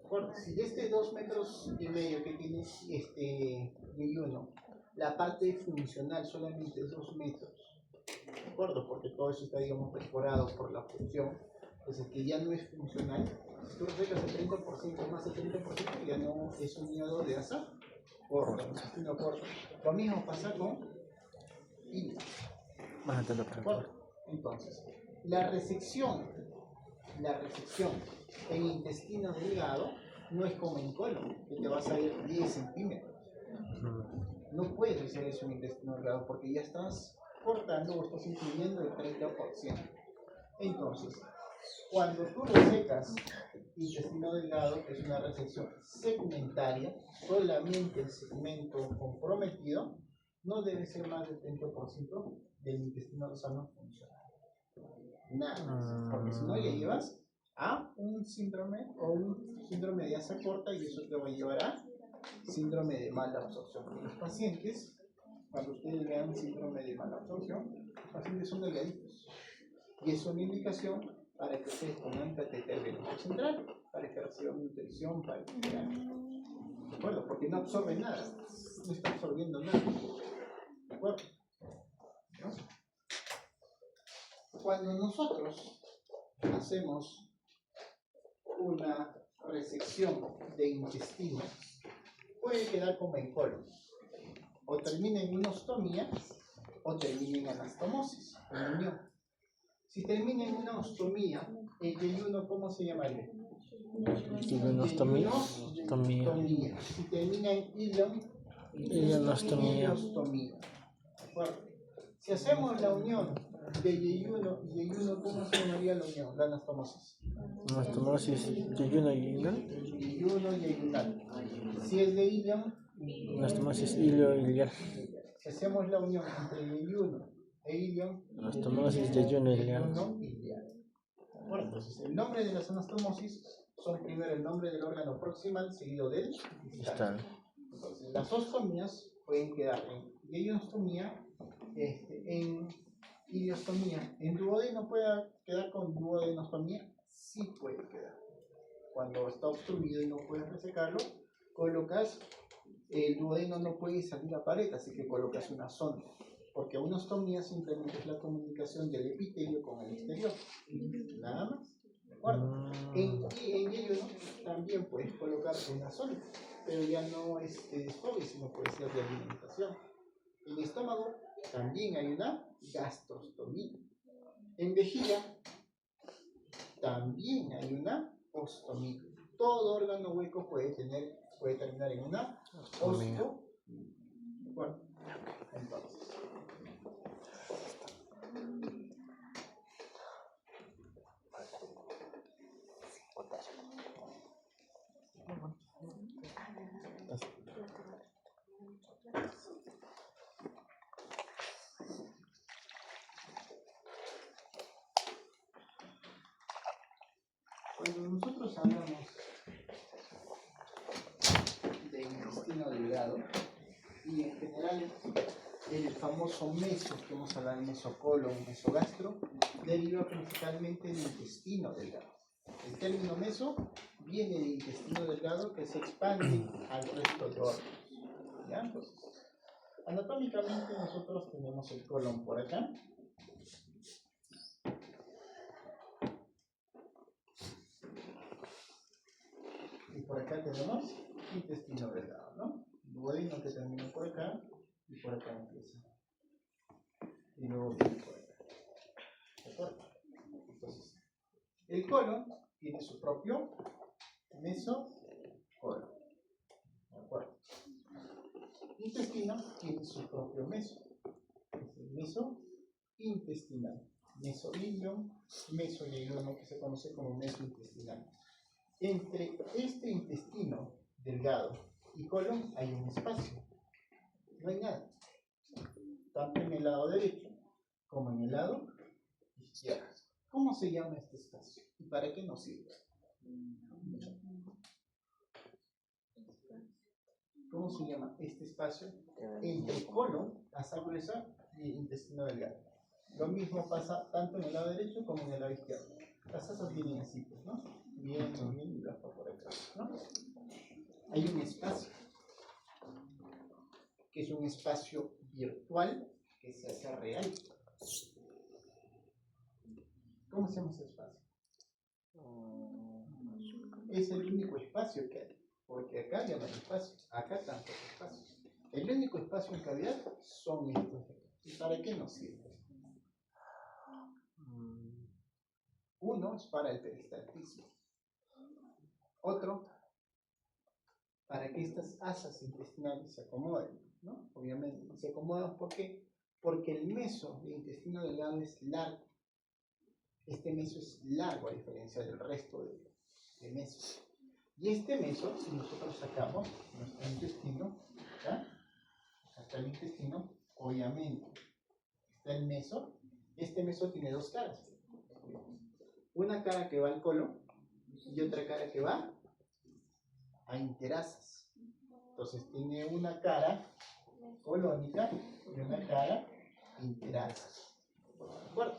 Bueno, si de este 2,5 metros que tienes yeyuno, la parte funcional solamente es 2 metros, ¿de acuerdo? Porque todo eso está, digamos, perforado por la función, entonces que ya no es funcional. Si tú resecas el 30% más el 30%, ya no es un hígado de asa corta, intestino corto. Lo mismo pasa con hilo. ¿De acuerdo? Entonces, la resección en intestino delgado no es como en colon, que te va a salir 10 centímetros. No puedes hacer eso en intestino delgado porque ya estás cortando o estás incluyendo el 30%. Entonces, cuando tú resecas intestino delgado, que es una resección segmentaria, solamente el segmento comprometido, no debe ser más del 30% del intestino sano funcional. Nada más, porque si no ya llevas a un síndrome o un síndrome de asa corta y eso te va a llevar a síndrome de mala absorción. Los pacientes, cuando ustedes vean síndrome de mala absorción, los pacientes son delgaditos y es una indicación para que ustedes pongan catéter venoso central, para que reciban nutrición, para que vean. ¿De acuerdo? Porque no absorbe nada, no está absorbiendo nada. ¿De acuerdo? ¿No? Cuando nosotros hacemos una resección de intestino, puede quedar como en colon. O termina en una ostomía o termina en anastomosis, en unión. Si termina en una ostomía, el yeyuno, ¿cómo se llamaría? Ileonostomía. Si termina en ilion, Ileonostomía. ileostomía. ¿De acuerdo? Si hacemos la unión de yeyuno y yeyuno, ¿cómo se llamaría la unión? La anastomosis. Anastomosis, yeyuno y ilion. Yeyuno y yeyunal. Si es de ilion, Anastomosis ilio-ilial. si hacemos la unión entre yeyuno e ilion, Anastomosis yeyuno ilial. Bueno, entonces el nombre de las anastomosis son primero el nombre del órgano proximal seguido del distal. Entonces las ostomías pueden quedar en yeyonostomía, en iliostomía. ¿En duodeno puede quedar con duodenostomía? Sí puede quedar. Cuando está obstruido y no puedes resecarlo, colocas, el duodeno no puede salir a pared, así que colocas una sonda. Porque una ostomía simplemente es la comunicación del epitelio con el exterior. Nada más. ¿De acuerdo? En yeyuno también puedes colocar una sonda, pero ya no es de desfogue, sino puede ser de alimentación. En estómago también hay una gastrostomía. En vejiga también hay una ostomía. Todo órgano hueco puede terminar en una ostomía. Bueno, entonces. Cuando nosotros hablamos de intestino delgado y en general el famoso meso, que hemos hablado de mesocolon, mesogastro, deriva principalmente del intestino delgado. El término meso viene del intestino delgado que se expande al resto de órganos. ¿Ya? Entonces, anatómicamente nosotros tenemos el colon por acá. Y por acá tenemos intestino delgado, ¿no? Duodeno que termina por acá y por acá empieza. Y luego viene por acá. ¿De acuerdo? Entonces, el colon tiene su propio mesocolon. ¿De acuerdo? intestino tiene su propio meso. Es el meso intestinal. Mesoilium, mesoileum, que se conoce como meso intestinal. Entre este intestino delgado y colon hay un espacio. No hay nada. Tanto en el lado derecho como en el lado izquierdo. ¿Cómo se llama este espacio? ¿Y para qué nos sirve? ¿Cómo se llama este espacio? Entre colon, asa gruesa, y intestino delgado. Lo mismo pasa tanto en el lado derecho como en el lado izquierdo. Las asas vienen así, pues, ¿no? Bien, y las por acá, ¿no? Hay un espacio, que es un espacio virtual que se hace real. ¿Cómo se llama ese espacio? Es el único espacio que hay, porque acá ya no hay espacio, acá tampoco hay espacio. El único espacio en cavidad son estos de acá. ¿Y para qué nos sirve? Uno es para el peristaltismo. Otro, para que estas asas intestinales se acomoden, ¿no? Obviamente, se acomodan ¿por qué? Porque el meso del intestino delgado es largo. Este meso es largo a diferencia del resto de mesos. Y este meso, si nosotros sacamos nuestro intestino, ¿ya? Acá el intestino, obviamente, está el meso. Este meso tiene dos caras. Una cara que va al colon y otra cara que va a interasas. Entonces tiene una cara colónica y una cara interasas. ¿De acuerdo?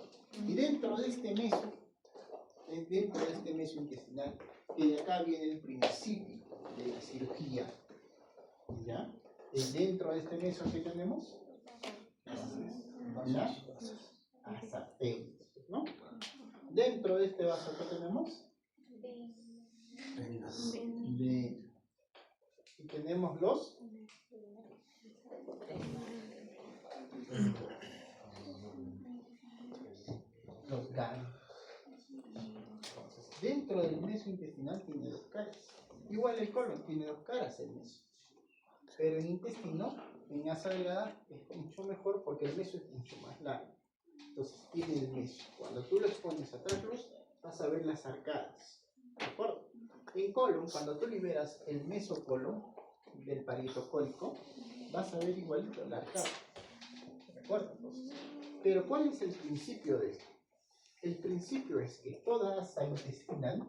Y dentro de este meso intestinal, y de acá viene el principio de la cirugía, ¿ya? Dentro de este meso que tenemos la asapéndice, ¿no? Dentro de este vaso que tenemos vena. Y tenemos los ganglios. Entonces, dentro del meso intestinal tiene dos caras. Igual el colon tiene dos caras el meso. Pero el intestino, en asa delgada, es mucho mejor porque el meso es mucho más largo. Entonces tiene el meso. Cuando tú lo expones a trasluz, vas a ver las arcadas. ¿De acuerdo? En colon, cuando tú liberas el mesocolon del parieto cólico, vas a ver igualito la arcada. ¿De acuerdo? Entonces, pero ¿cuál es el principio de esto? El principio es que toda asa intestinal,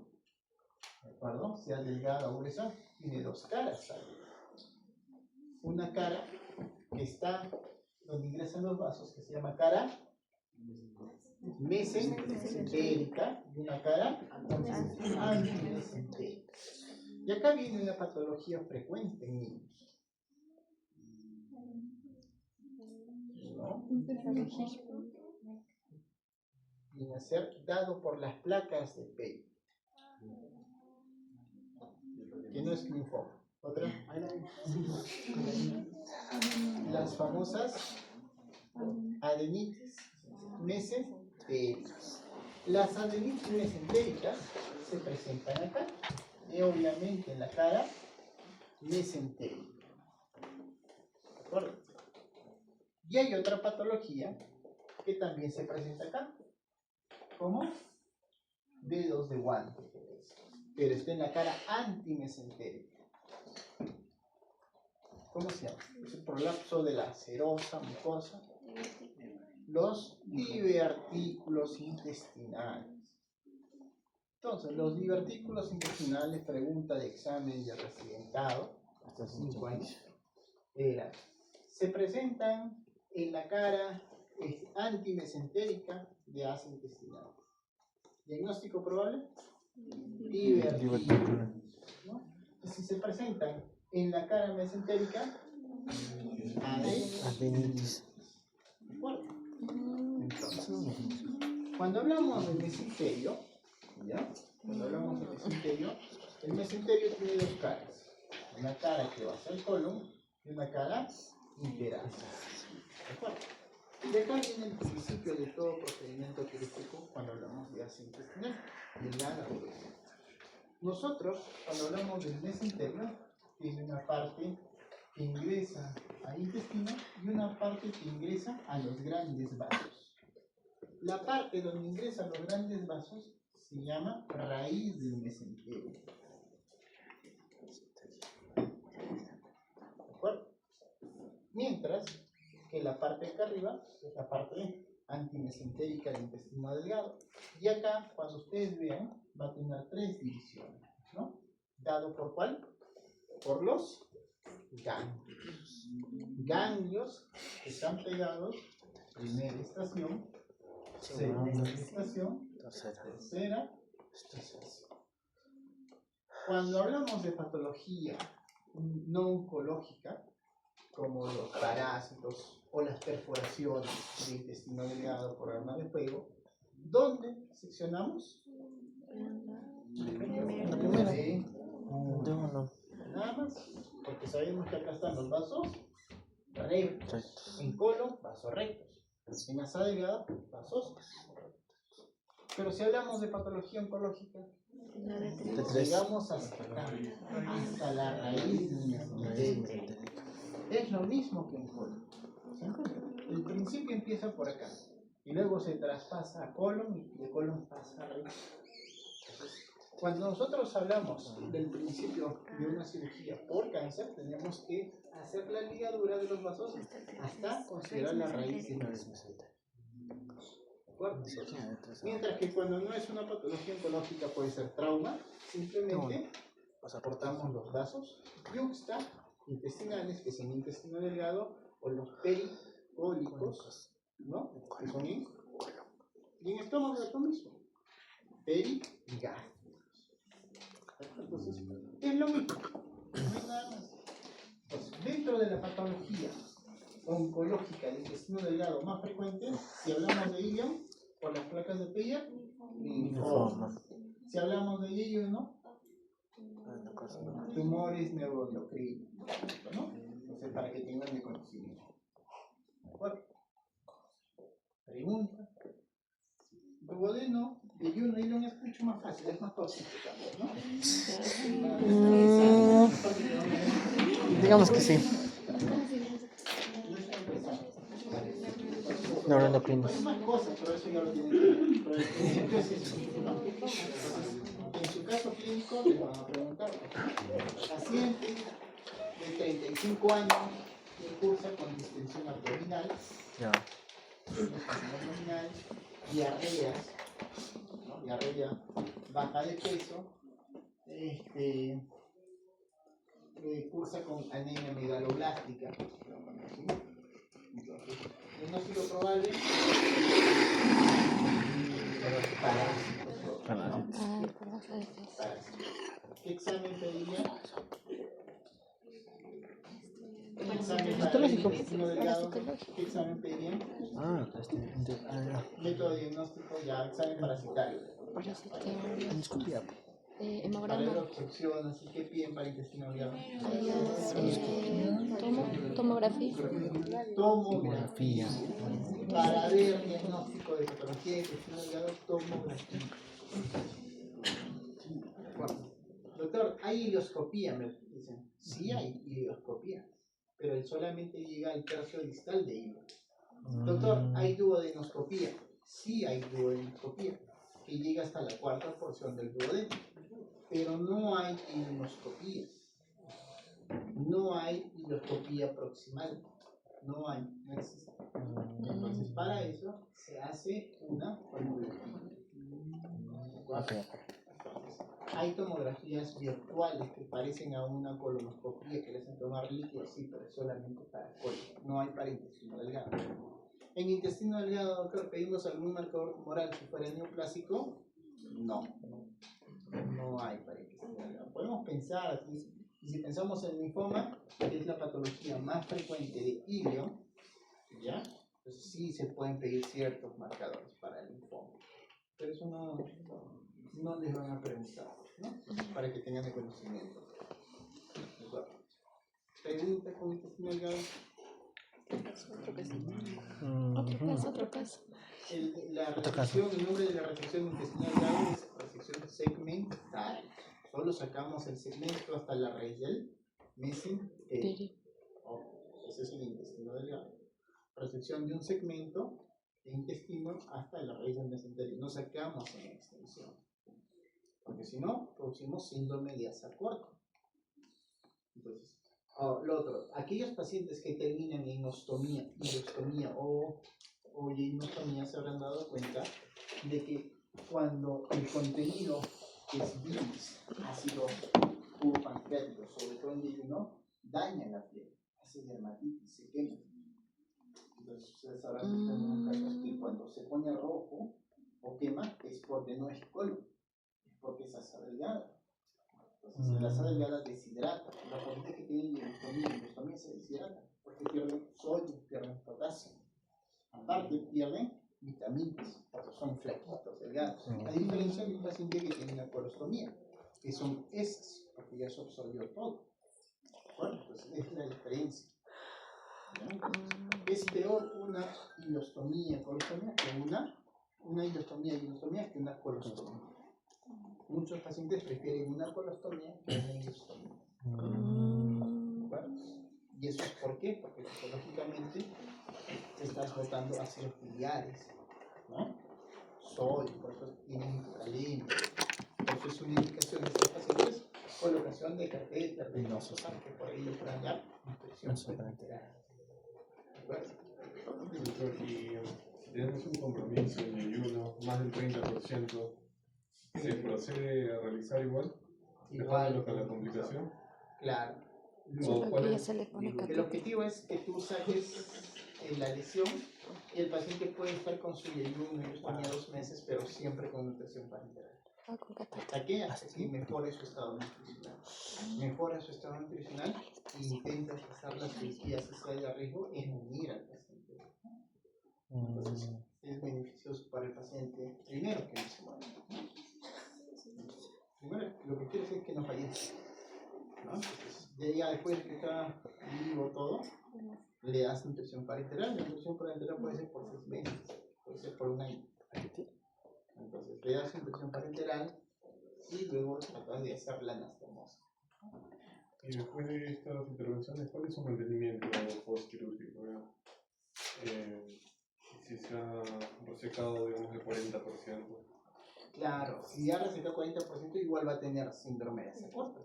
¿de acuerdo? Sea delgada o gruesa, tiene dos caras. Una cara que está donde ingresan los vasos, que se llama cara mesentérica, y una cara antimesentérica. Y acá viene una patología frecuente en niños. ¿No? Viene a ser dado por las placas de Pey, que no es linfoma. ¿Otra? Las famosas adenitis mesentéricas. Las adenitis mesentéricas se presentan acá y obviamente en la cara mesentérica. ¿De acuerdo? Y hay otra patología que también se presenta acá, como dedos de guante, pero está en la cara antimesentérica. ¿Cómo se llama? Es el prolapso de la serosa mucosa. Los divertículos intestinales. Entonces, los divertículos intestinales, pregunta de examen de residentado, hasta 5 años, se presentan en la cara antimesentérica de asa intestinal. ¿Diagnóstico probable? Divertículo. ¿No? Si se presentan en la cara mesentérica, adenitis. ¿De acuerdo? Entonces, cuando hablamos del mesenterio, ¿ya? Cuando hablamos del mesenterio, el mesenterio tiene dos caras. Una cara que va hacia el colon y una cara interasa. ¿De acuerdo? Y de acá viene el principio de todo procedimiento quirúrgico cuando hablamos de asa intestinal, delgada o gruesa. Nosotros, cuando hablamos del mesenterio, tiene una parte que ingresa al intestino y una parte que ingresa a los grandes vasos. La parte donde ingresan los grandes vasos se llama raíz del mesenterio. ¿De acuerdo? Mientras que la parte de acá arriba es la parte antimesentérica del intestino delgado. Y acá, cuando ustedes vean, va a tener 3 divisiones, ¿no? ¿Dado por cuál? Por los ganglios. Ganglios que están pegados, primera estación, segunda estación, tercera estación. Cuando hablamos de patología no oncológica, como los parásitos o las perforaciones del intestino delgado por arma de fuego, ¿dónde seccionamos? La primera. Sí. De uno. Nada más, porque sabemos que acá están los vasos rectos, Rectos. en colon, vasos rectos, en asa delgada, vasos. Pero si hablamos de patología oncológica, De 3. llegamos hasta acá, hasta la raíz del mesenterio. Es lo mismo que en colon. ¿Sí? El principio empieza por acá y luego se traspasa a colon y de colon pasa a recto. Cuando nosotros hablamos del principio de una cirugía por cáncer, tenemos que hacer la ligadura de los vasos hasta considerar la raíz del mesenterio. ¿De acuerdo? Mientras que cuando no es una patología oncológica puede ser trauma, simplemente aportamos los vasos yuxta intestinales, que son intestino delgado, o los pericólicos, ¿no? Que son en colon. Y en estómago es lo mismo. Perigástricos. Entonces, es lo mismo. No hay nada más. Entonces, dentro de la patología oncológica del intestino delgado más frecuente, si hablamos de ilion, por las placas de Peyer, linfoma. Si hablamos de yeyuno, tumores neuroendocrinos, ¿no? Entonces, para que tengan de conocimiento. ¿De acuerdo? Pregunta. Duodeno, yeyuno, ilion es mucho más fácil, es más tóxico también, ¿no? Digamos que sí. Neuroendocrinos. Hay más cosas, pero eso ya lo tienen que ver. Pero el principio es eso, ¿no? Entonces, en su caso clínico les van a preguntar, paciente de 35 años que cursa con distensión abdominal, Ya. diarreas, ¿no? Diarrea baja de peso, cursa con anemia megaloblástica, ¿sí? Entonces, diagnóstico probable, parásitos. ¿Qué examen pediría? ¿Qué examen para el intestino delgado? ¿Qué examen pedirían? Método diagnóstico, ya, examen parasitario. Endoscopía. Para la Hemograma. obstrucción, así que piden para intestino delgado. Tomografía. Tomografía. Para ver diagnóstico de patología de intestino delgado, tomografía. Bueno, doctor, ¿hay ileoscopía? Me dicen. Sí hay ileoscopía, pero él solamente llega al tercio distal de hilo. Doctor, ¿hay duodenoscopía? Sí hay duodenoscopía, que llega hasta la cuarta porción del duodeno, pero no hay ileoscopía. No hay ileoscopía proximal. No hay, no existe. Entonces, para eso se hace una tomografía. Okay. Hay tomografías virtuales que parecen a una colonoscopía que le hacen tomar líquido, sí, pero es solamente para colon, no hay para intestino delgado. En intestino delgado, doctor, ¿pedimos algún marcador tumoral si fuera neoplásico? No, no hay para intestino delgado. Podemos pensar así, y si pensamos en linfoma, que es la patología más frecuente de ilio, ¿ya? Entonces sí se pueden pedir ciertos marcadores para el linfoma, pero eso no les van a preguntar, ¿no? Para que tengan el conocimiento. ¿De acuerdo? ¿Pregunta con intestino delgado? Otro caso. La resección, el nombre de la resección intestinal delgado es resección segmental. Solo sacamos el segmento hasta la raíz del mesenterio. ese es el intestino delgado. Proyección de un segmento de intestino hasta la raíz del mesenterio. No sacamos en extensión, porque si no, producimos síndrome de asa corta. Entonces, lo otro, aquellos pacientes que terminan en ileostomía o ileostomía se habrán dado cuenta de que cuando el contenido es bilis, ácido jugo pancreático, sobre todo en ayuno, daña la piel, hace dermatitis, se quema. Entonces ustedes sabrán que en casos que cuando se pone rojo o quema es porque no es colon, es porque es asa delgada. Entonces la asa delgada deshidrata. La gente que tiene ileostomía se deshidrata porque pierden sodio, pierden potasio. Aparte pierden vitaminas, porque son flaquitos, delgados. A diferencia de un paciente que tiene una colostomía, que son esas, porque ya se absorbió todo. Bueno, pues es la diferencia. ¿Ya? Es peor una ileostomía, colostomía, que una ileostomía que una colostomía. Muchos pacientes prefieren una colostomía que una ileostomía. ¿Bueno? ¿Y eso es por qué? Porque fisiológicamente te estás botando ácidos biliares, ¿no? Sodio, por eso tienen hipocalemia. Por eso es una indicación de estos pacientes colocación de catéter, de nosos, que por ahí le puedan dar infección parenteral. ¿De acuerdo? Doctor, y si tenemos un compromiso en ayuno, más del 30%, ¿se procede a realizar igual? Igual con la complicación. Claro. Porque ya se le pone El catéter. objetivo es que tú saques la lesión y el paciente puede estar con su ayuno y 2 meses, pero siempre con nutrición parenteral. Con catéter. ¿Hasta qué? Hasta que mejore su estado nutricional. Mejora su estado nutricional e intenta pasar la cirugía si se haya riesgo en unir al paciente. Entonces, es beneficioso para el paciente, primero que no se muera. Primero, lo que quiere decir es que no fallezca. ¿No? Entonces, ya después que está vivo todo, le das nutrición parenteral. La nutrición parenteral puede ser por 6 meses, puede ser por 1 año. Entonces, le das nutrición parenteral y luego tratas de hacer la anastomosis. Y después de estas intervenciones, ¿cuál es su mantenimiento postquirúrgico? Si se ha resecado, digamos, el 40%. Claro, si ya recetó 40%, igual va a tener síndrome de asa corta.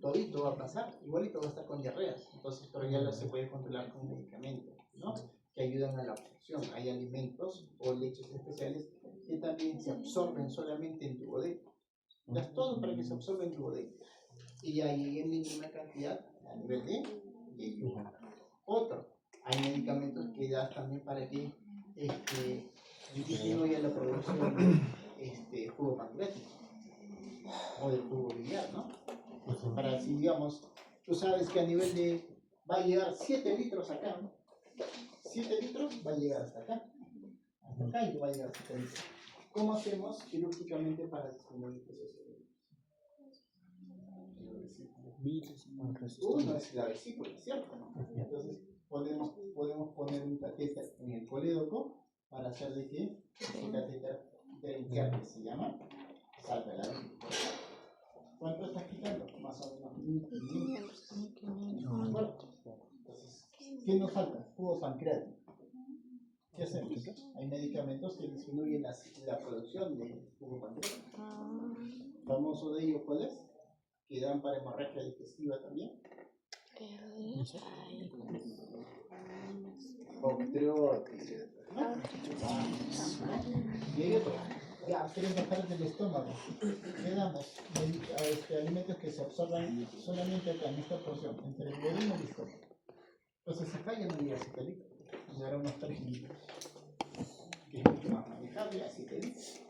Todito va a pasar, igualito va a estar con diarreas. Entonces, pero ya lo se puede controlar con medicamentos, ¿no? Que ayudan a la absorción. Hay alimentos o leches especiales que también se absorben solamente en tu duodeno. Das todo para que se absorba en tu duodeno. Y ahí en mínima cantidad a nivel de ayuno. Otro, hay medicamentos que das también para que disminuya la producción de jugo pancreático o del jugo biliar, ¿no? Para si, digamos, tú sabes que a nivel de va a llegar 7 litros acá, ¿no? 7 litros va a llegar hasta acá y va a llegar hasta 7 litros. ¿Cómo hacemos quirúrgicamente para disminuir esos uno es la vesícula, ¿cierto? Entonces podemos poner un catéter en el colédoco para hacer de que el catéter que se llama salga la vesícula. ¿Cuánto estás quitando? Más o menos 1500. Bueno, entonces, ¿qué nos falta? Jugo pancreático. ¿Qué hacemos? Hay medicamentos que disminuyen la producción de jugo pancreático. ¿Famoso de ello cuál es? Que dan para hemorragia digestiva también. Bacteriotis. Y hay otro. Ya, quieren bajar del estómago. Le damos alimentos que se absorban solamente acá, en esta porción, entre el duodeno y el estómago. Entonces, si falla, no llega a 7 litros. Llegará a unos 3 litros. Que es mucho más manejable, a 7 litros.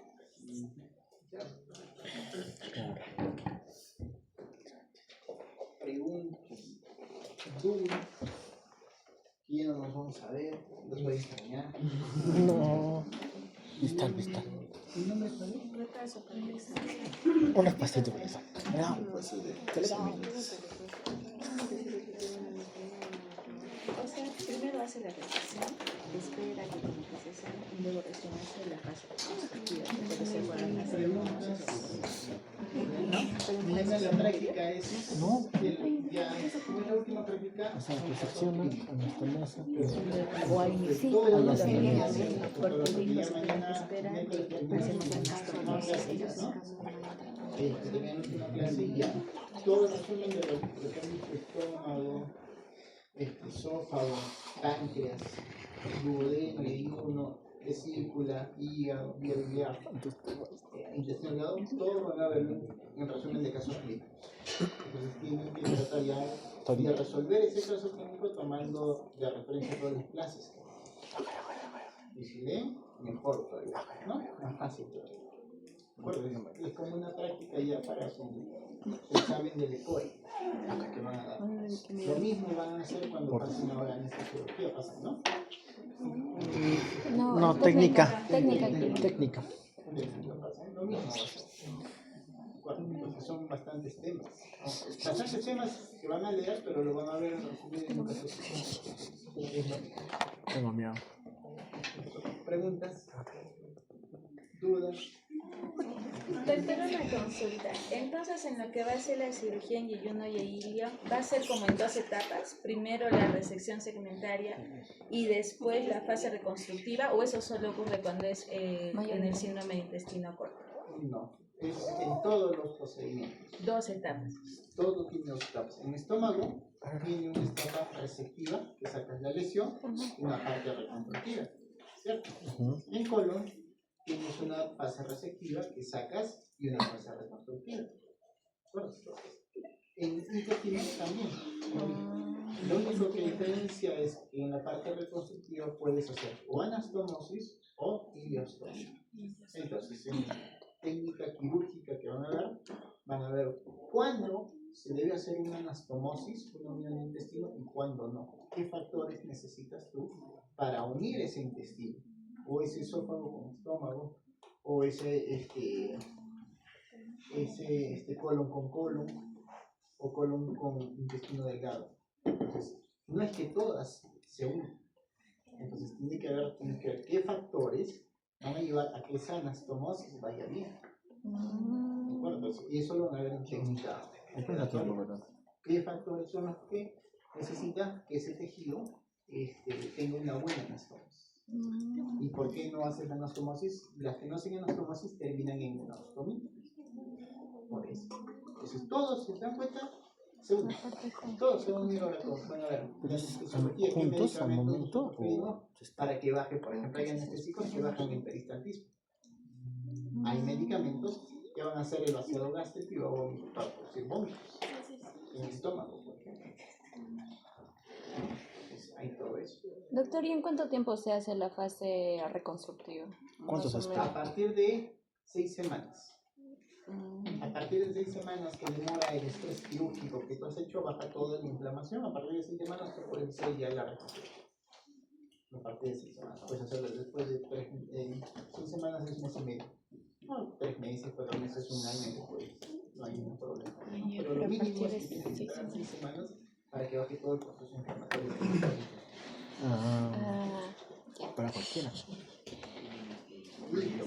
Preguntas, dudas. Y ya no nos vamos a ver, los voy a extrañar. No. Vistal. ¿Y no me está bien? Retraso para el examen. Unas pastillas por eso. No, pues ¿qué le O sea, primero hace la revisión, espera que como que se sane y luego recién hace la fase activa, pero se guardan las Preguntas. ¿no? Una de la práctica es. No. Ya, ¿cómo es la última práctica? O sea, que secciona anastomosa. O ahí sí, Todo pero lo no que sería hace, porque dijo ya que mañana, esperan miércoles, que tenemos hacemos una un clase, gasto, ¿no? entonces ellos ¿no? acaso van a entrar. Tenían una clase y ya. Todo el resumen de lo que han dicho: estómago, esófago, páncreas, duodeno, yeyuno, vesícula, hígado, vía biliar, intestino delgado, todo van a verlo en resumen de casos clínicos. Entonces tienen que tratar ya de resolver ese caso clínico tomando de referencia todas las clases. Y si leen, mejor todavía, ¿no? Más fácil todavía. Es como una práctica ya para su examen del ECOE que van a dar. Lo mismo van a hacer cuando pasen ahora en esta cirugía, pasan, ¿no? No, técnica. Técnica. Técnica. Pasan lo mismo. Porque son bastantes temas. Bastantes temas que van a leer, pero lo van a ver en un caso. Tengo miedo. ¿Preguntas? ¿Dudas? Doctor, una consulta. Entonces, en lo que va a ser la cirugía en yeyuno y hilio, ¿va a ser como en 2 etapas? Primero la resección segmentaria y después la fase reconstructiva, o eso solo ocurre cuando es en el síndrome de intestino corto? No, es en todos los procedimientos. 2 etapas. Todo tiene 2 etapas. En estómago tiene una etapa resectiva, que sacas la lesión, y una parte reconstructiva, ¿cierto? En colon tienes una fase resectiva que sacas y una fase reconstructiva. Bueno, en intestino también. Lo único que diferencia es que en la parte reconstructiva puedes hacer o anastomosis o ileostosia. Entonces, en técnica quirúrgica que van a ver cuándo se debe hacer una anastomosis, una unión de intestino, y cuándo no. ¿Qué factores necesitas tú para unir ese intestino? O ese esófago con estómago, o ese colon con colon, o colon con intestino delgado. Entonces, no es que todas se unen. Entonces, tiene que ver qué factores van a llevar a que esa anastomosis vaya bien. ¿De acuerdo? Y eso lo van a ver en técnica. ¿Qué factores son los que necesitan que ese tejido tenga una buena anastomosis? ¿Y por qué no hacen anastomosis? Las que no hacen anastomosis terminan en una ostomía. Por eso. Entonces, todos, ¿se dan cuenta? Se unen. Todos se unen ahora todos. Van a ver Juntos al momento para que baje, por ejemplo, hay anestésicos que bajan el peristaltismo. Hay medicamentos que van a hacer el vaciado gástrico y van a producir vómitos en el estómago, por ejemplo. Hay todo eso. Doctor, ¿y en cuánto tiempo se hace la fase reconstructiva? ¿Cuántos Más o espera? A partir de 6 semanas. A partir de 6 semanas que demora el estrés quirúrgico que tú has hecho, baja toda la inflamación. A partir de 6 semanas tú puedes hacer ya la reconstrucción. A partir de 6 semanas. Puedes hacerlo después de 6 semanas, es mes y medio. No, 3 meses, 4 meses, un año después. No hay ningún problema. Pero lo mínimo es que tienes que esperar 6 semanas para que baje todo el proceso inflamatorio. Para cualquiera. Listo.